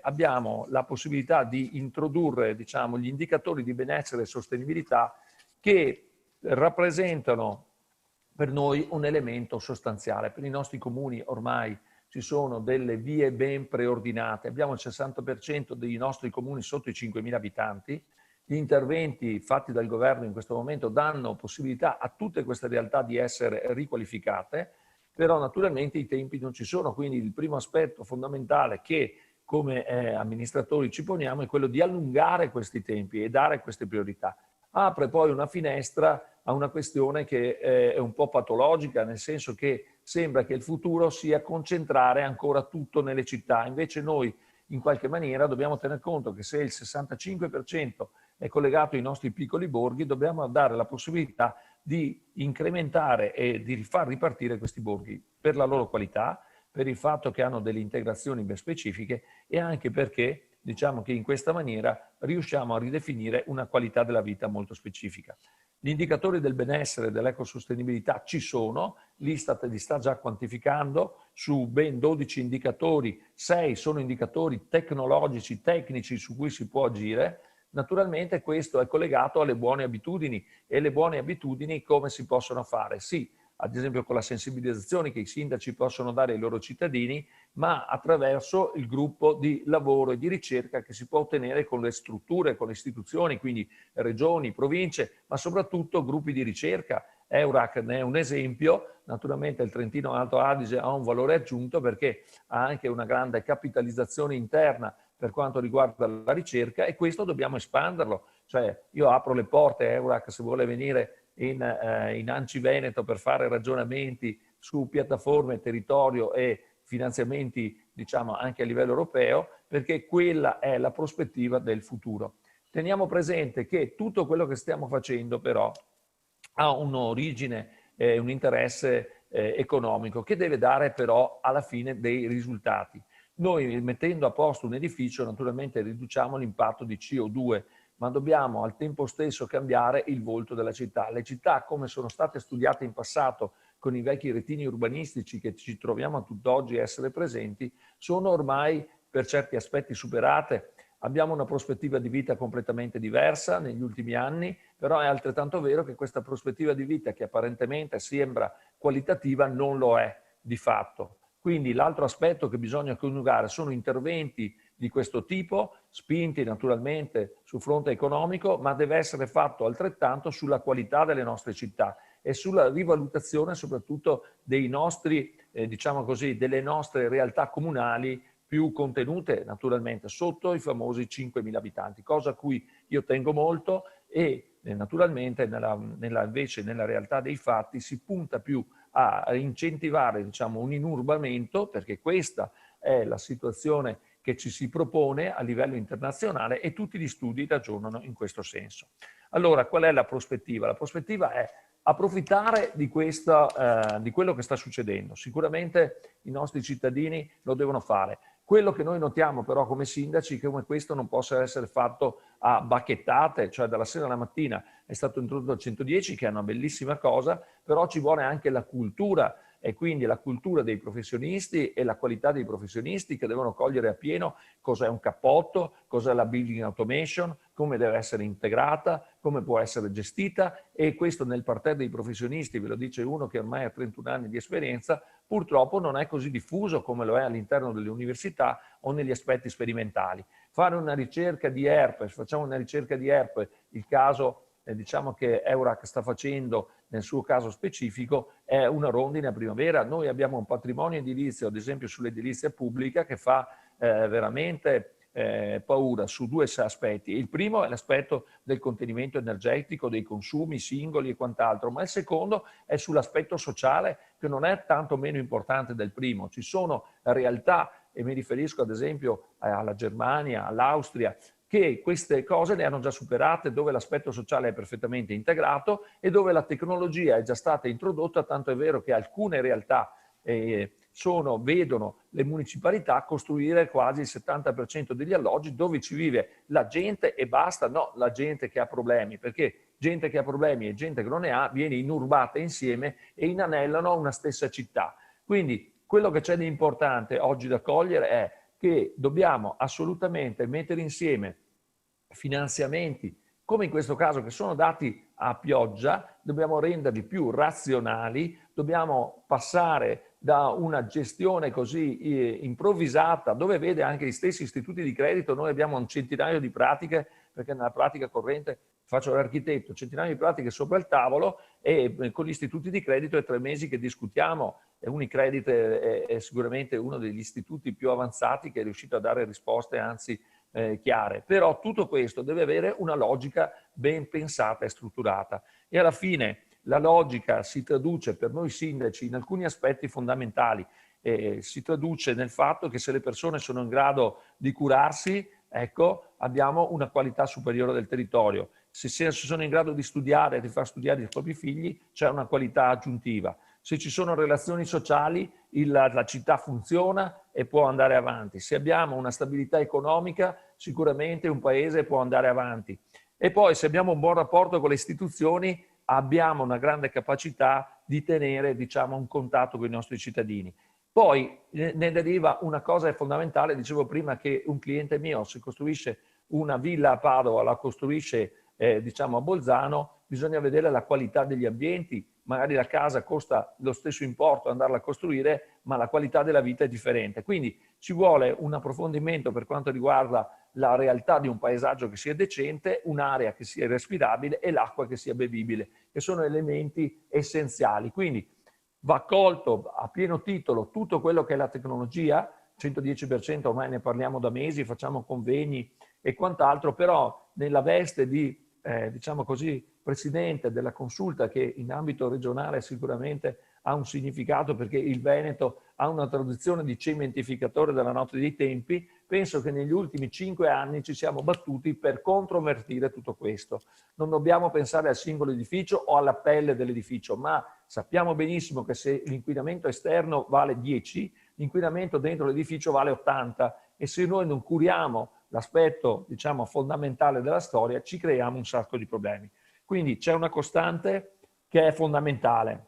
Abbiamo la possibilità di introdurre, diciamo, gli indicatori di benessere e sostenibilità che rappresentano per noi un elemento sostanziale. Per i nostri comuni ormai ci sono delle vie ben preordinate, abbiamo il 60% dei nostri comuni sotto i 5.000 abitanti. Gli interventi fatti dal governo in questo momento danno possibilità a tutte queste realtà di essere riqualificate, però naturalmente i tempi non ci sono, quindi il primo aspetto fondamentale che come amministratori ci poniamo è quello di allungare questi tempi e dare queste priorità. Apre poi una finestra a una questione che è un po' patologica, nel senso che sembra che il futuro sia concentrare ancora tutto nelle città, invece noi in qualche maniera dobbiamo tener conto che se il 65% è collegato ai nostri piccoli borghi, dobbiamo dare la possibilità di incrementare e di far ripartire questi borghi per la loro qualità, per il fatto che hanno delle integrazioni ben specifiche e anche perché diciamo che in questa maniera riusciamo a ridefinire una qualità della vita molto specifica. Gli indicatori del benessere e dell'ecosostenibilità ci sono, l'Istat li sta già quantificando su ben 12 indicatori, 6 sono indicatori tecnologici, tecnici su cui si può agire. Naturalmente questo è collegato alle buone abitudini e le buone abitudini come si possono fare? Sì, ad esempio con la sensibilizzazione che i sindaci possono dare ai loro cittadini, ma attraverso il gruppo di lavoro e di ricerca che si può ottenere con le strutture, con le istituzioni, quindi regioni, province, ma soprattutto gruppi di ricerca. Eurac ne è un esempio, naturalmente il Trentino Alto Adige ha un valore aggiunto perché ha anche una grande capitalizzazione interna per quanto riguarda la ricerca e questo dobbiamo espanderlo. Cioè io apro le porte a Eurac se vuole venire in Anci Veneto per fare ragionamenti su piattaforme, territorio e finanziamenti diciamo anche a livello europeo, perché quella è la prospettiva del futuro. Teniamo presente che tutto quello che stiamo facendo però ha un'origine, un interesse economico che deve dare però alla fine dei risultati. Noi mettendo a posto un edificio naturalmente riduciamo l'impatto di CO2, ma dobbiamo al tempo stesso cambiare il volto della città. Le città, come sono state studiate in passato con i vecchi retini urbanistici che ci troviamo a tutt'oggi a essere presenti, sono ormai per certi aspetti superate. Abbiamo una prospettiva di vita completamente diversa negli ultimi anni, però è altrettanto vero che questa prospettiva di vita, che apparentemente sembra qualitativa, non lo è di fatto. Quindi l'altro aspetto che bisogna coniugare sono interventi di questo tipo, spinti naturalmente sul fronte economico, ma deve essere fatto altrettanto sulla qualità delle nostre città e sulla rivalutazione soprattutto dei nostri, diciamo così, delle nostre realtà comunali più contenute naturalmente sotto i famosi 5.000 abitanti, cosa a cui io tengo molto e naturalmente invece nella realtà dei fatti si punta più a incentivare, diciamo, un inurbamento, perché questa è la situazione che ci si propone a livello internazionale e tutti gli studi ragionano in questo senso. Allora, qual è la prospettiva? La prospettiva è approfittare di quello che sta succedendo. Sicuramente i nostri cittadini lo devono fare. Quello che noi notiamo però come sindaci è che come questo non possa essere fatto a bacchettate, cioè dalla sera alla mattina è stato introdotto il 110, che è una bellissima cosa, però ci vuole anche la cultura, e quindi la cultura dei professionisti e la qualità dei professionisti che devono cogliere appieno cos'è un cappotto, cos'è la building automation, come deve essere integrata, come può essere gestita, e questo nel parterre dei professionisti, ve lo dice uno che ormai ha 31 anni di esperienza, purtroppo non è così diffuso come lo è all'interno delle università o negli aspetti sperimentali. Fare una ricerca di herpes, facciamo una ricerca di herpes, il caso diciamo che Eurac sta facendo nel suo caso specifico è una rondine a primavera. Noi abbiamo un patrimonio edilizio, ad esempio sull'edilizia pubblica, che fa veramente paura su due aspetti. Il primo è l'aspetto del contenimento energetico, dei consumi singoli e quant'altro, ma il secondo è sull'aspetto sociale, che non è tanto meno importante del primo. Ci sono realtà, e mi riferisco ad esempio alla Germania, all'Austria, che queste cose le hanno già superate, dove l'aspetto sociale è perfettamente integrato e dove la tecnologia è già stata introdotta, tanto è vero che alcune realtà vedono le municipalità costruire quasi il 70% degli alloggi dove ci vive la gente e basta, no, la gente che ha problemi, perché gente che ha problemi e gente che non ne ha viene inurbata insieme e inanellano una stessa città. Quindi quello che c'è di importante oggi da cogliere è che dobbiamo assolutamente mettere insieme finanziamenti, come in questo caso, che sono dati a pioggia, dobbiamo renderli più razionali, dobbiamo passare da una gestione così improvvisata, dove vede anche gli stessi istituti di credito. Noi abbiamo un centinaio di pratiche, perché nella pratica corrente faccio l'architetto, centinaio di pratiche sopra il tavolo, e con gli istituti di credito è 3 mesi che discutiamo. Unicredit è sicuramente uno degli istituti più avanzati che è riuscito a dare risposte anzi chiare, però tutto questo deve avere una logica ben pensata e strutturata, e alla fine la logica si traduce per noi sindaci in alcuni aspetti fondamentali. Si traduce nel fatto che se le persone sono in grado di curarsi, ecco, abbiamo una qualità superiore del territorio. Se sono in grado di studiare e di far studiare i propri figli, c'è una qualità aggiuntiva. Se ci sono relazioni sociali, la città funziona e può andare avanti. Se abbiamo una stabilità economica, sicuramente un paese può andare avanti. E poi, se abbiamo un buon rapporto con le istituzioni, abbiamo una grande capacità di tenere, diciamo, un contatto con i nostri cittadini. Poi ne deriva una cosa fondamentale, dicevo prima che un cliente mio, se costruisce una villa a Padova, la costruisce diciamo a Bolzano, bisogna vedere la qualità degli ambienti. Magari la casa costa lo stesso importo andarla a costruire, ma la qualità della vita è differente. Quindi ci vuole un approfondimento per quanto riguarda la realtà di un paesaggio che sia decente, un'area che sia respirabile e l'acqua che sia bevibile, che sono elementi essenziali. Quindi va colto a pieno titolo tutto quello che è la tecnologia, 110% ormai ne parliamo da mesi, facciamo convegni e quant'altro, però nella veste di diciamo così, presidente della consulta, che in ambito regionale sicuramente ha un significato, perché il Veneto ha una tradizione di cementificatore della notte dei tempi, penso che negli ultimi 5 anni ci siamo battuti per controvertire tutto questo. Non dobbiamo pensare al singolo edificio o alla pelle dell'edificio, ma sappiamo benissimo che se l'inquinamento esterno vale 10, l'inquinamento dentro l'edificio vale 80, e se noi non curiamo l'aspetto, diciamo, fondamentale della storia, ci creiamo un sacco di problemi. Quindi c'è una costante che è fondamentale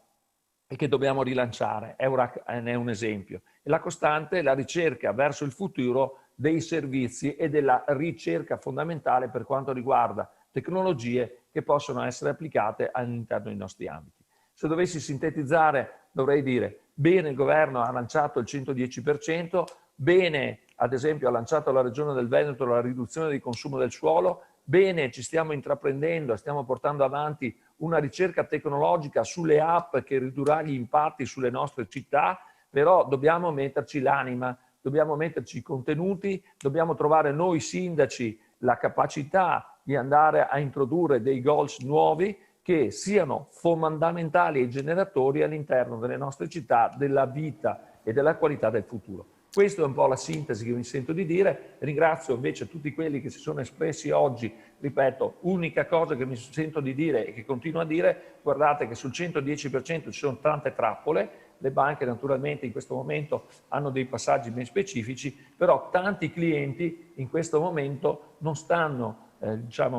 e che dobbiamo rilanciare. Eurac ne è un esempio. E la costante è la ricerca verso il futuro dei servizi e della ricerca fondamentale per quanto riguarda tecnologie che possono essere applicate all'interno dei nostri ambiti. Se dovessi sintetizzare, dovrei dire: bene, il governo ha lanciato il 110%, bene, ad esempio, ha lanciato la Regione del Veneto la riduzione del consumo del suolo, bene, ci stiamo intraprendendo, stiamo portando avanti una ricerca tecnologica sulle app che ridurrà gli impatti sulle nostre città, però dobbiamo metterci l'anima, dobbiamo metterci i contenuti, dobbiamo trovare noi sindaci la capacità di andare a introdurre dei goals nuovi che siano fondamentali e generatori all'interno delle nostre città, della vita e della qualità del futuro. Questa è un po' la sintesi che mi sento di dire. Ringrazio invece tutti quelli che si sono espressi oggi. Ripeto, unica cosa che mi sento di dire e che continuo a dire, guardate che sul 110% ci sono tante trappole. Le banche naturalmente in questo momento hanno dei passaggi ben specifici, però tanti clienti in questo momento non stanno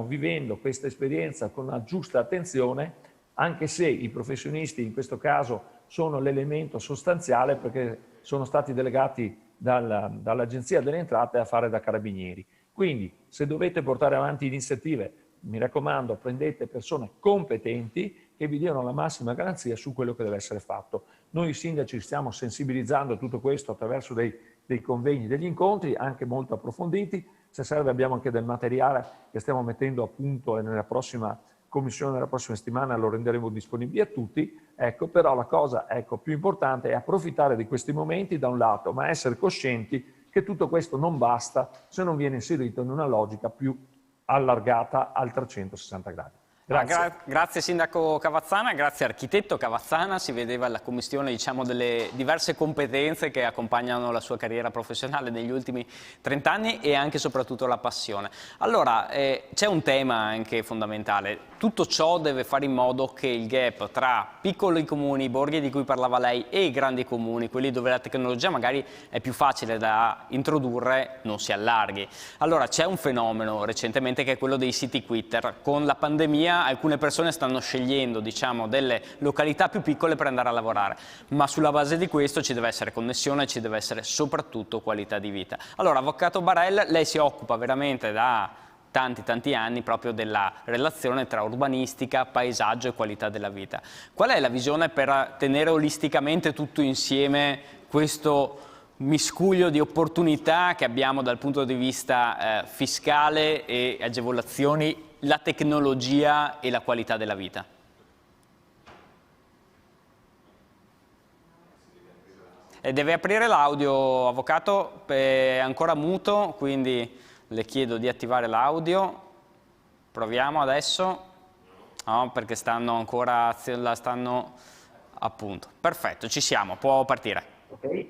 vivendo questa esperienza con la giusta attenzione, anche se i professionisti in questo caso sono l'elemento sostanziale, perché sono stati delegati dall'Agenzia delle Entrate a fare da carabinieri. Quindi se dovete portare avanti iniziative, mi raccomando, prendete persone competenti che vi diano la massima garanzia su quello che deve essere fatto. Noi sindaci stiamo sensibilizzando tutto questo attraverso dei convegni, degli incontri anche molto approfonditi. Se serve abbiamo anche del materiale che stiamo mettendo a punto e nella prossima commissione, nella prossima settimana lo renderemo disponibile a tutti. Ecco, però la cosa più importante è approfittare di questi momenti da un lato, ma essere coscienti che tutto questo non basta se non viene inserito in una logica più allargata al 360 gradi. Grazie. Grazie Sindaco Cavazzana, grazie Architetto Cavazzana, si vedeva la commistione delle diverse competenze che accompagnano la sua carriera professionale negli ultimi 30 anni e anche e soprattutto la passione. Allora, c'è un tema anche fondamentale, tutto ciò deve fare in modo che il gap tra piccoli comuni, borghi di cui parlava lei, e i grandi comuni, quelli dove la tecnologia magari è più facile da introdurre, non si allarghi. Allora, c'è un fenomeno recentemente che è quello dei city quitter. Con la pandemia alcune persone stanno scegliendo, delle località più piccole per andare a lavorare, ma sulla base di questo ci deve essere connessione e ci deve essere soprattutto qualità di vita. Allora, Avvocato Barel, lei si occupa veramente da tanti anni proprio della relazione tra urbanistica, paesaggio e qualità della vita. Qual è la visione per tenere olisticamente tutto insieme questo miscuglio di opportunità che abbiamo dal punto di vista fiscale e agevolazioni, la tecnologia e la qualità della vita? E deve aprire l'audio, Avvocato, è ancora muto, quindi le chiedo di attivare l'audio. Proviamo adesso. No, perché stanno ancora, appunto. Perfetto, ci siamo, può partire. Ok.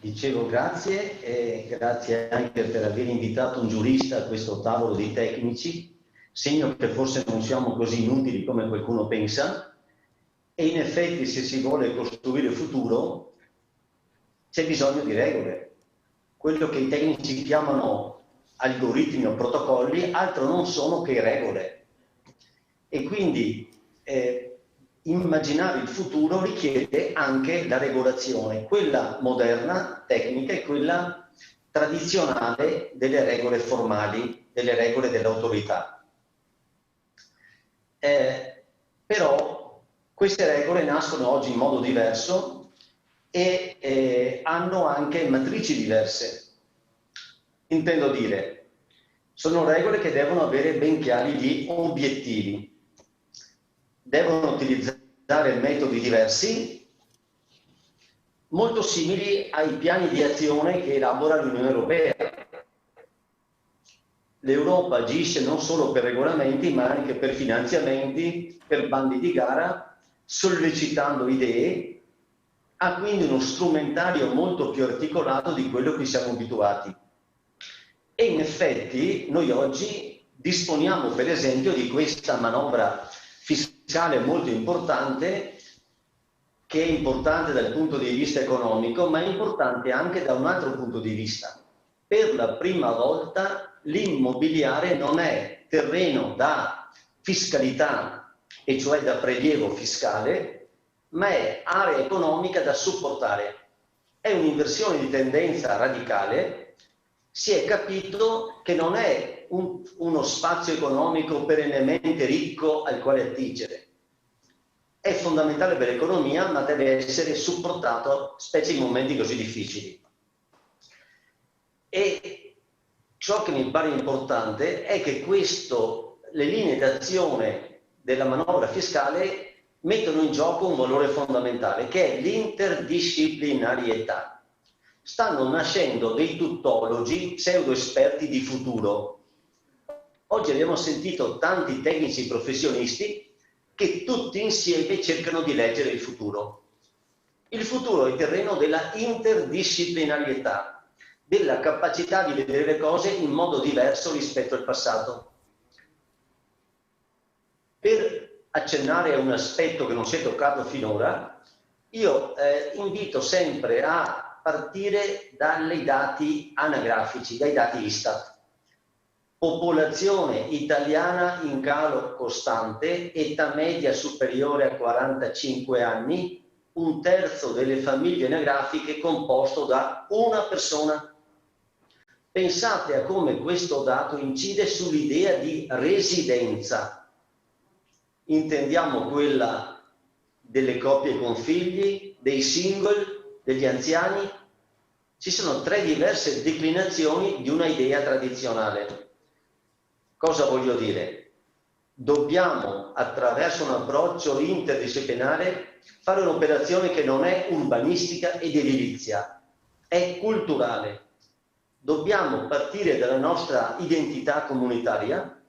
Dicevo grazie e grazie anche per aver invitato un giurista a questo tavolo dei tecnici, segno che forse non siamo così inutili come qualcuno pensa, e in effetti se si vuole costruire il futuro c'è bisogno di regole. Quello che i tecnici chiamano algoritmi o protocolli altro non sono che regole. E quindi immaginare il futuro richiede anche la regolazione, quella moderna, tecnica, e quella tradizionale delle regole formali, delle regole dell'autorità. Però queste regole nascono oggi in modo diverso e hanno anche matrici diverse. Intendo dire, sono regole che devono avere ben chiari gli obiettivi. Devono utilizzare metodi diversi, molto simili ai piani di azione che elabora l'Unione Europea. L'Europa agisce non solo per regolamenti, ma anche per finanziamenti, per bandi di gara, sollecitando idee, ha quindi uno strumentario molto più articolato di quello che siamo abituati. E in effetti noi oggi disponiamo per esempio di questa manovra fiscale molto importante, che è importante dal punto di vista economico, ma è importante anche da un altro punto di vista. Per la prima volta l'immobiliare non è terreno da fiscalità, e cioè da prelievo fiscale, ma è area economica da supportare. È un'inversione di tendenza radicale. Si è capito che non è uno spazio economico perennemente ricco al quale attingere. È fondamentale per l'economia, ma deve essere supportato, specie in momenti così difficili. E ciò che mi pare importante è che le linee d'azione della manovra fiscale mettono in gioco un valore fondamentale, che è l'interdisciplinarietà. Stanno nascendo dei tuttologi, pseudo esperti di futuro, Oggi abbiamo sentito tanti tecnici professionisti che tutti insieme cercano di leggere il futuro. Il futuro è il terreno della interdisciplinarietà, della capacità di vedere le cose in modo diverso rispetto al passato. Per accennare a un aspetto che non si è toccato finora, io invito sempre a partire dai dati anagrafici, dai dati Istat. Popolazione italiana in calo costante, età media superiore a 45 anni, un terzo delle famiglie anagrafiche composto da una persona. Pensate a come questo dato incide sull'idea di residenza. Intendiamo quella delle coppie con figli, dei single, degli anziani. Ci sono 3 diverse declinazioni di una idea tradizionale. Cosa voglio dire? Dobbiamo, attraverso un approccio interdisciplinare, fare un'operazione che non è urbanistica ed edilizia, è culturale. Dobbiamo partire dalla nostra identità comunitaria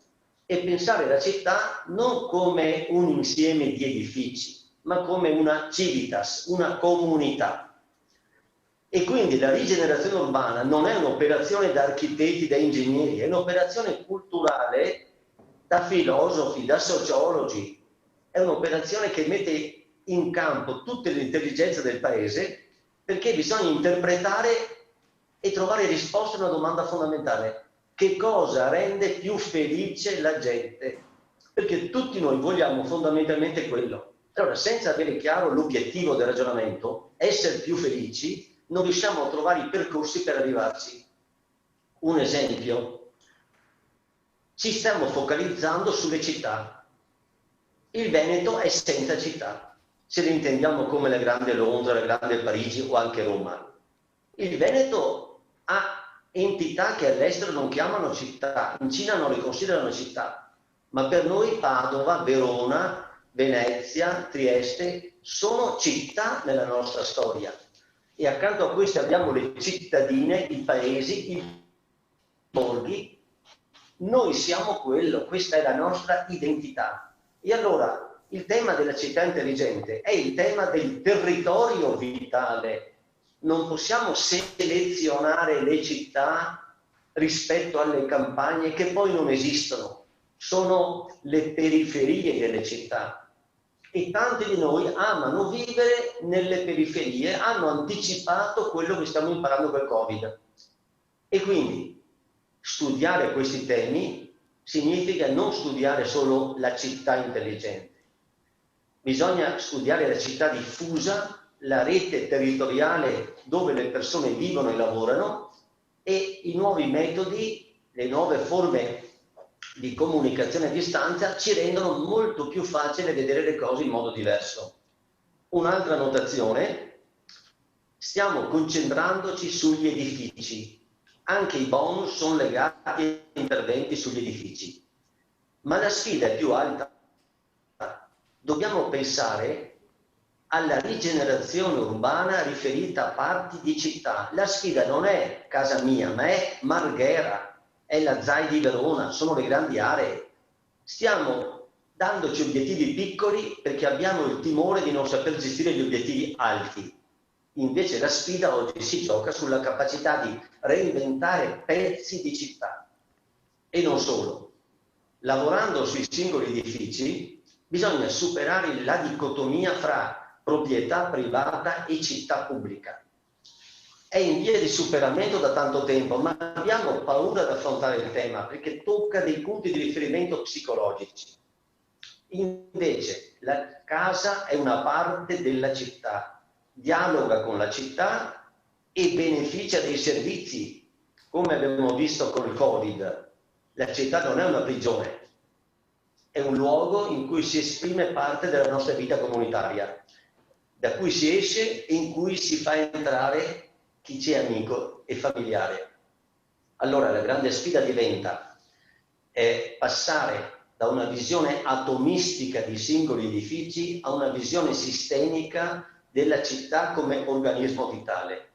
e pensare alla città non come un insieme di edifici, ma come una civitas, una comunità. E quindi la rigenerazione urbana non è un'operazione da architetti, da ingegneri, è un'operazione culturale da filosofi, da sociologi. È un'operazione che mette in campo tutte le intelligenze del paese, perché bisogna interpretare e trovare risposte a una domanda fondamentale. Che cosa rende più felice la gente? Perché tutti noi vogliamo fondamentalmente quello. Allora, senza avere chiaro l'obiettivo del ragionamento, essere più felici, non riusciamo a trovare i percorsi per arrivarci. Un esempio, ci stiamo focalizzando sulle città. Il Veneto è senza città, se le intendiamo come la grande Londra, la grande Parigi o anche Roma. Il Veneto ha entità che all'estero non chiamano città, in Cina non le considerano città, ma per noi Padova, Verona, Venezia, Trieste sono città nella nostra storia. E accanto a queste abbiamo le cittadine, i paesi, i borghi. Noi siamo quello, questa è la nostra identità. E allora il tema della città intelligente è il tema del territorio vitale. Non possiamo selezionare le città rispetto alle campagne che poi non esistono, sono le periferie delle città. E tanti di noi amano vivere nelle periferie, hanno anticipato quello che stiamo imparando col Covid. E quindi studiare questi temi significa non studiare solo la città intelligente. Bisogna studiare la città diffusa, la rete territoriale dove le persone vivono e lavorano e i nuovi metodi, le nuove forme di comunicazione a distanza ci rendono molto più facile vedere le cose in modo diverso. Un'altra notazione, stiamo concentrandoci sugli edifici. Anche i bonus sono legati a interventi sugli edifici. Ma la sfida è più alta. Dobbiamo pensare alla rigenerazione urbana riferita a parti di città. La sfida non è casa mia, ma è Marghera, è la ZAI di Verona, sono le grandi aree. Stiamo dandoci obiettivi piccoli perché abbiamo il timore di non saper gestire gli obiettivi alti. Invece la sfida oggi si gioca sulla capacità di reinventare pezzi di città. E non solo. Lavorando sui singoli edifici bisogna superare la dicotomia fra proprietà privata e città pubblica. È in via di superamento da tanto tempo, ma abbiamo paura di affrontare il tema perché tocca dei punti di riferimento psicologici. Invece la casa è una parte della città, dialoga con la città e beneficia dei servizi, come abbiamo visto con il Covid. La città non è una prigione, è un luogo in cui si esprime parte della nostra vita comunitaria, da cui si esce e in cui si fa entrare chi ci è amico e familiare. Allora la grande sfida diventa passare da una visione atomistica di singoli edifici a una visione sistemica della città come organismo vitale.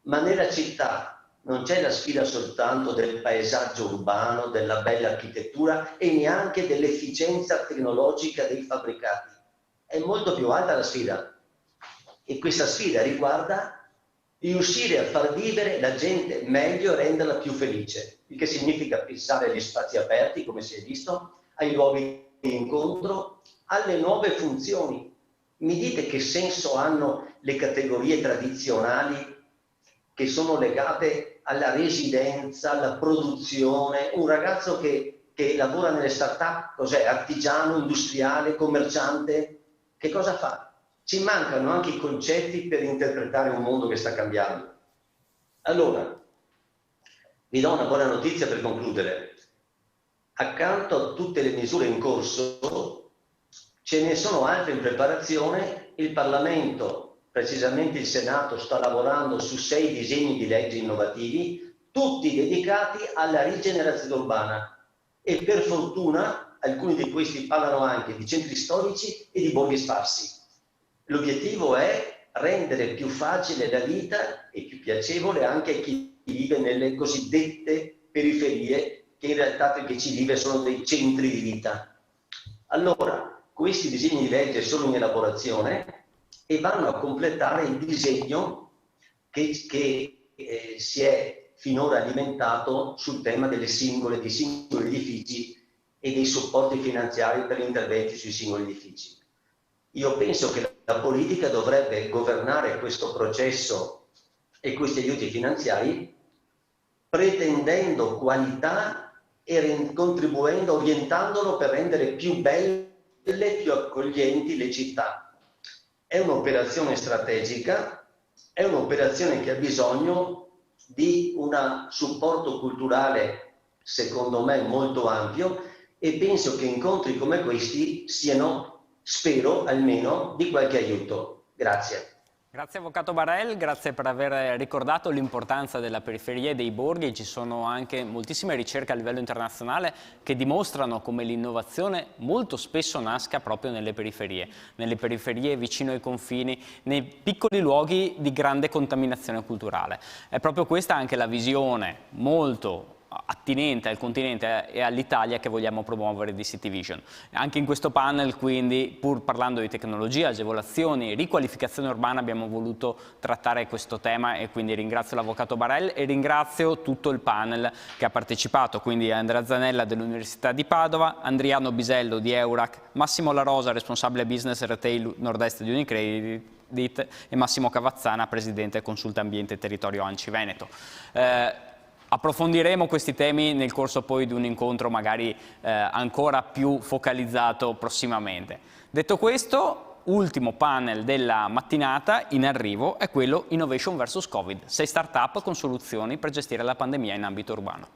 Ma nella città non c'è la sfida soltanto del paesaggio urbano, della bella architettura e neanche dell'efficienza tecnologica dei fabbricati. È molto più alta la sfida. E questa sfida riguarda riuscire a far vivere la gente meglio e renderla più felice, il che significa pensare agli spazi aperti, come si è visto, ai luoghi di incontro, alle nuove funzioni. Mi dite che senso hanno le categorie tradizionali che sono legate alla residenza, alla produzione? Un ragazzo che lavora nelle start-up, cos'è? Artigiano, industriale, commerciante? Che cosa fa? Ci mancano anche i concetti per interpretare un mondo che sta cambiando. Allora, vi do una buona notizia per concludere. Accanto a tutte le misure in corso, ce ne sono altre in preparazione. Il Parlamento, precisamente il Senato, sta lavorando su 6 disegni di legge innovativi, tutti dedicati alla rigenerazione urbana. E per fortuna alcuni di questi parlano anche di centri storici e di borghi sparsi. L'obiettivo è rendere più facile la vita e più piacevole anche a chi vive nelle cosiddette periferie, che in realtà per chi ci vive sono dei centri di vita. Allora, questi disegni di legge sono in elaborazione e vanno a completare il disegno che si è finora alimentato sul tema dei singoli edifici e dei supporti finanziari per gli interventi sui singoli edifici. Io penso che la politica dovrebbe governare questo processo e questi aiuti finanziari pretendendo qualità e contribuendo, orientandolo per rendere più belle, più accoglienti le città. È un'operazione strategica, è un'operazione che ha bisogno di un supporto culturale, secondo me, molto ampio, e penso che incontri come questi siano, spero almeno, di qualche aiuto. Grazie. Grazie Avvocato Barel, grazie per aver ricordato l'importanza della periferia e dei borghi. Ci sono anche moltissime ricerche a livello internazionale che dimostrano come l'innovazione molto spesso nasca proprio nelle periferie vicino ai confini, nei piccoli luoghi di grande contaminazione culturale. È proprio questa anche la visione molto attinente al continente e all'Italia che vogliamo promuovere di City Vision. Anche in questo panel, quindi, pur parlando di tecnologia, agevolazioni, riqualificazione urbana, abbiamo voluto trattare questo tema, e quindi ringrazio l'Avvocato Barel e ringrazio tutto il panel che ha partecipato, quindi Andrea Zanella dell'Università di Padova, Andriano Bisello di Eurac, Massimo La Rosa, responsabile business retail nord-est di Unicredit, e Massimo Cavazzana, presidente Consulta Ambiente e Territorio ANCI Veneto. Approfondiremo questi temi nel corso poi di un incontro magari ancora più focalizzato prossimamente. Detto questo, ultimo panel della mattinata in arrivo è quello Innovation vs Covid, 6 start-up con soluzioni per gestire la pandemia in ambito urbano.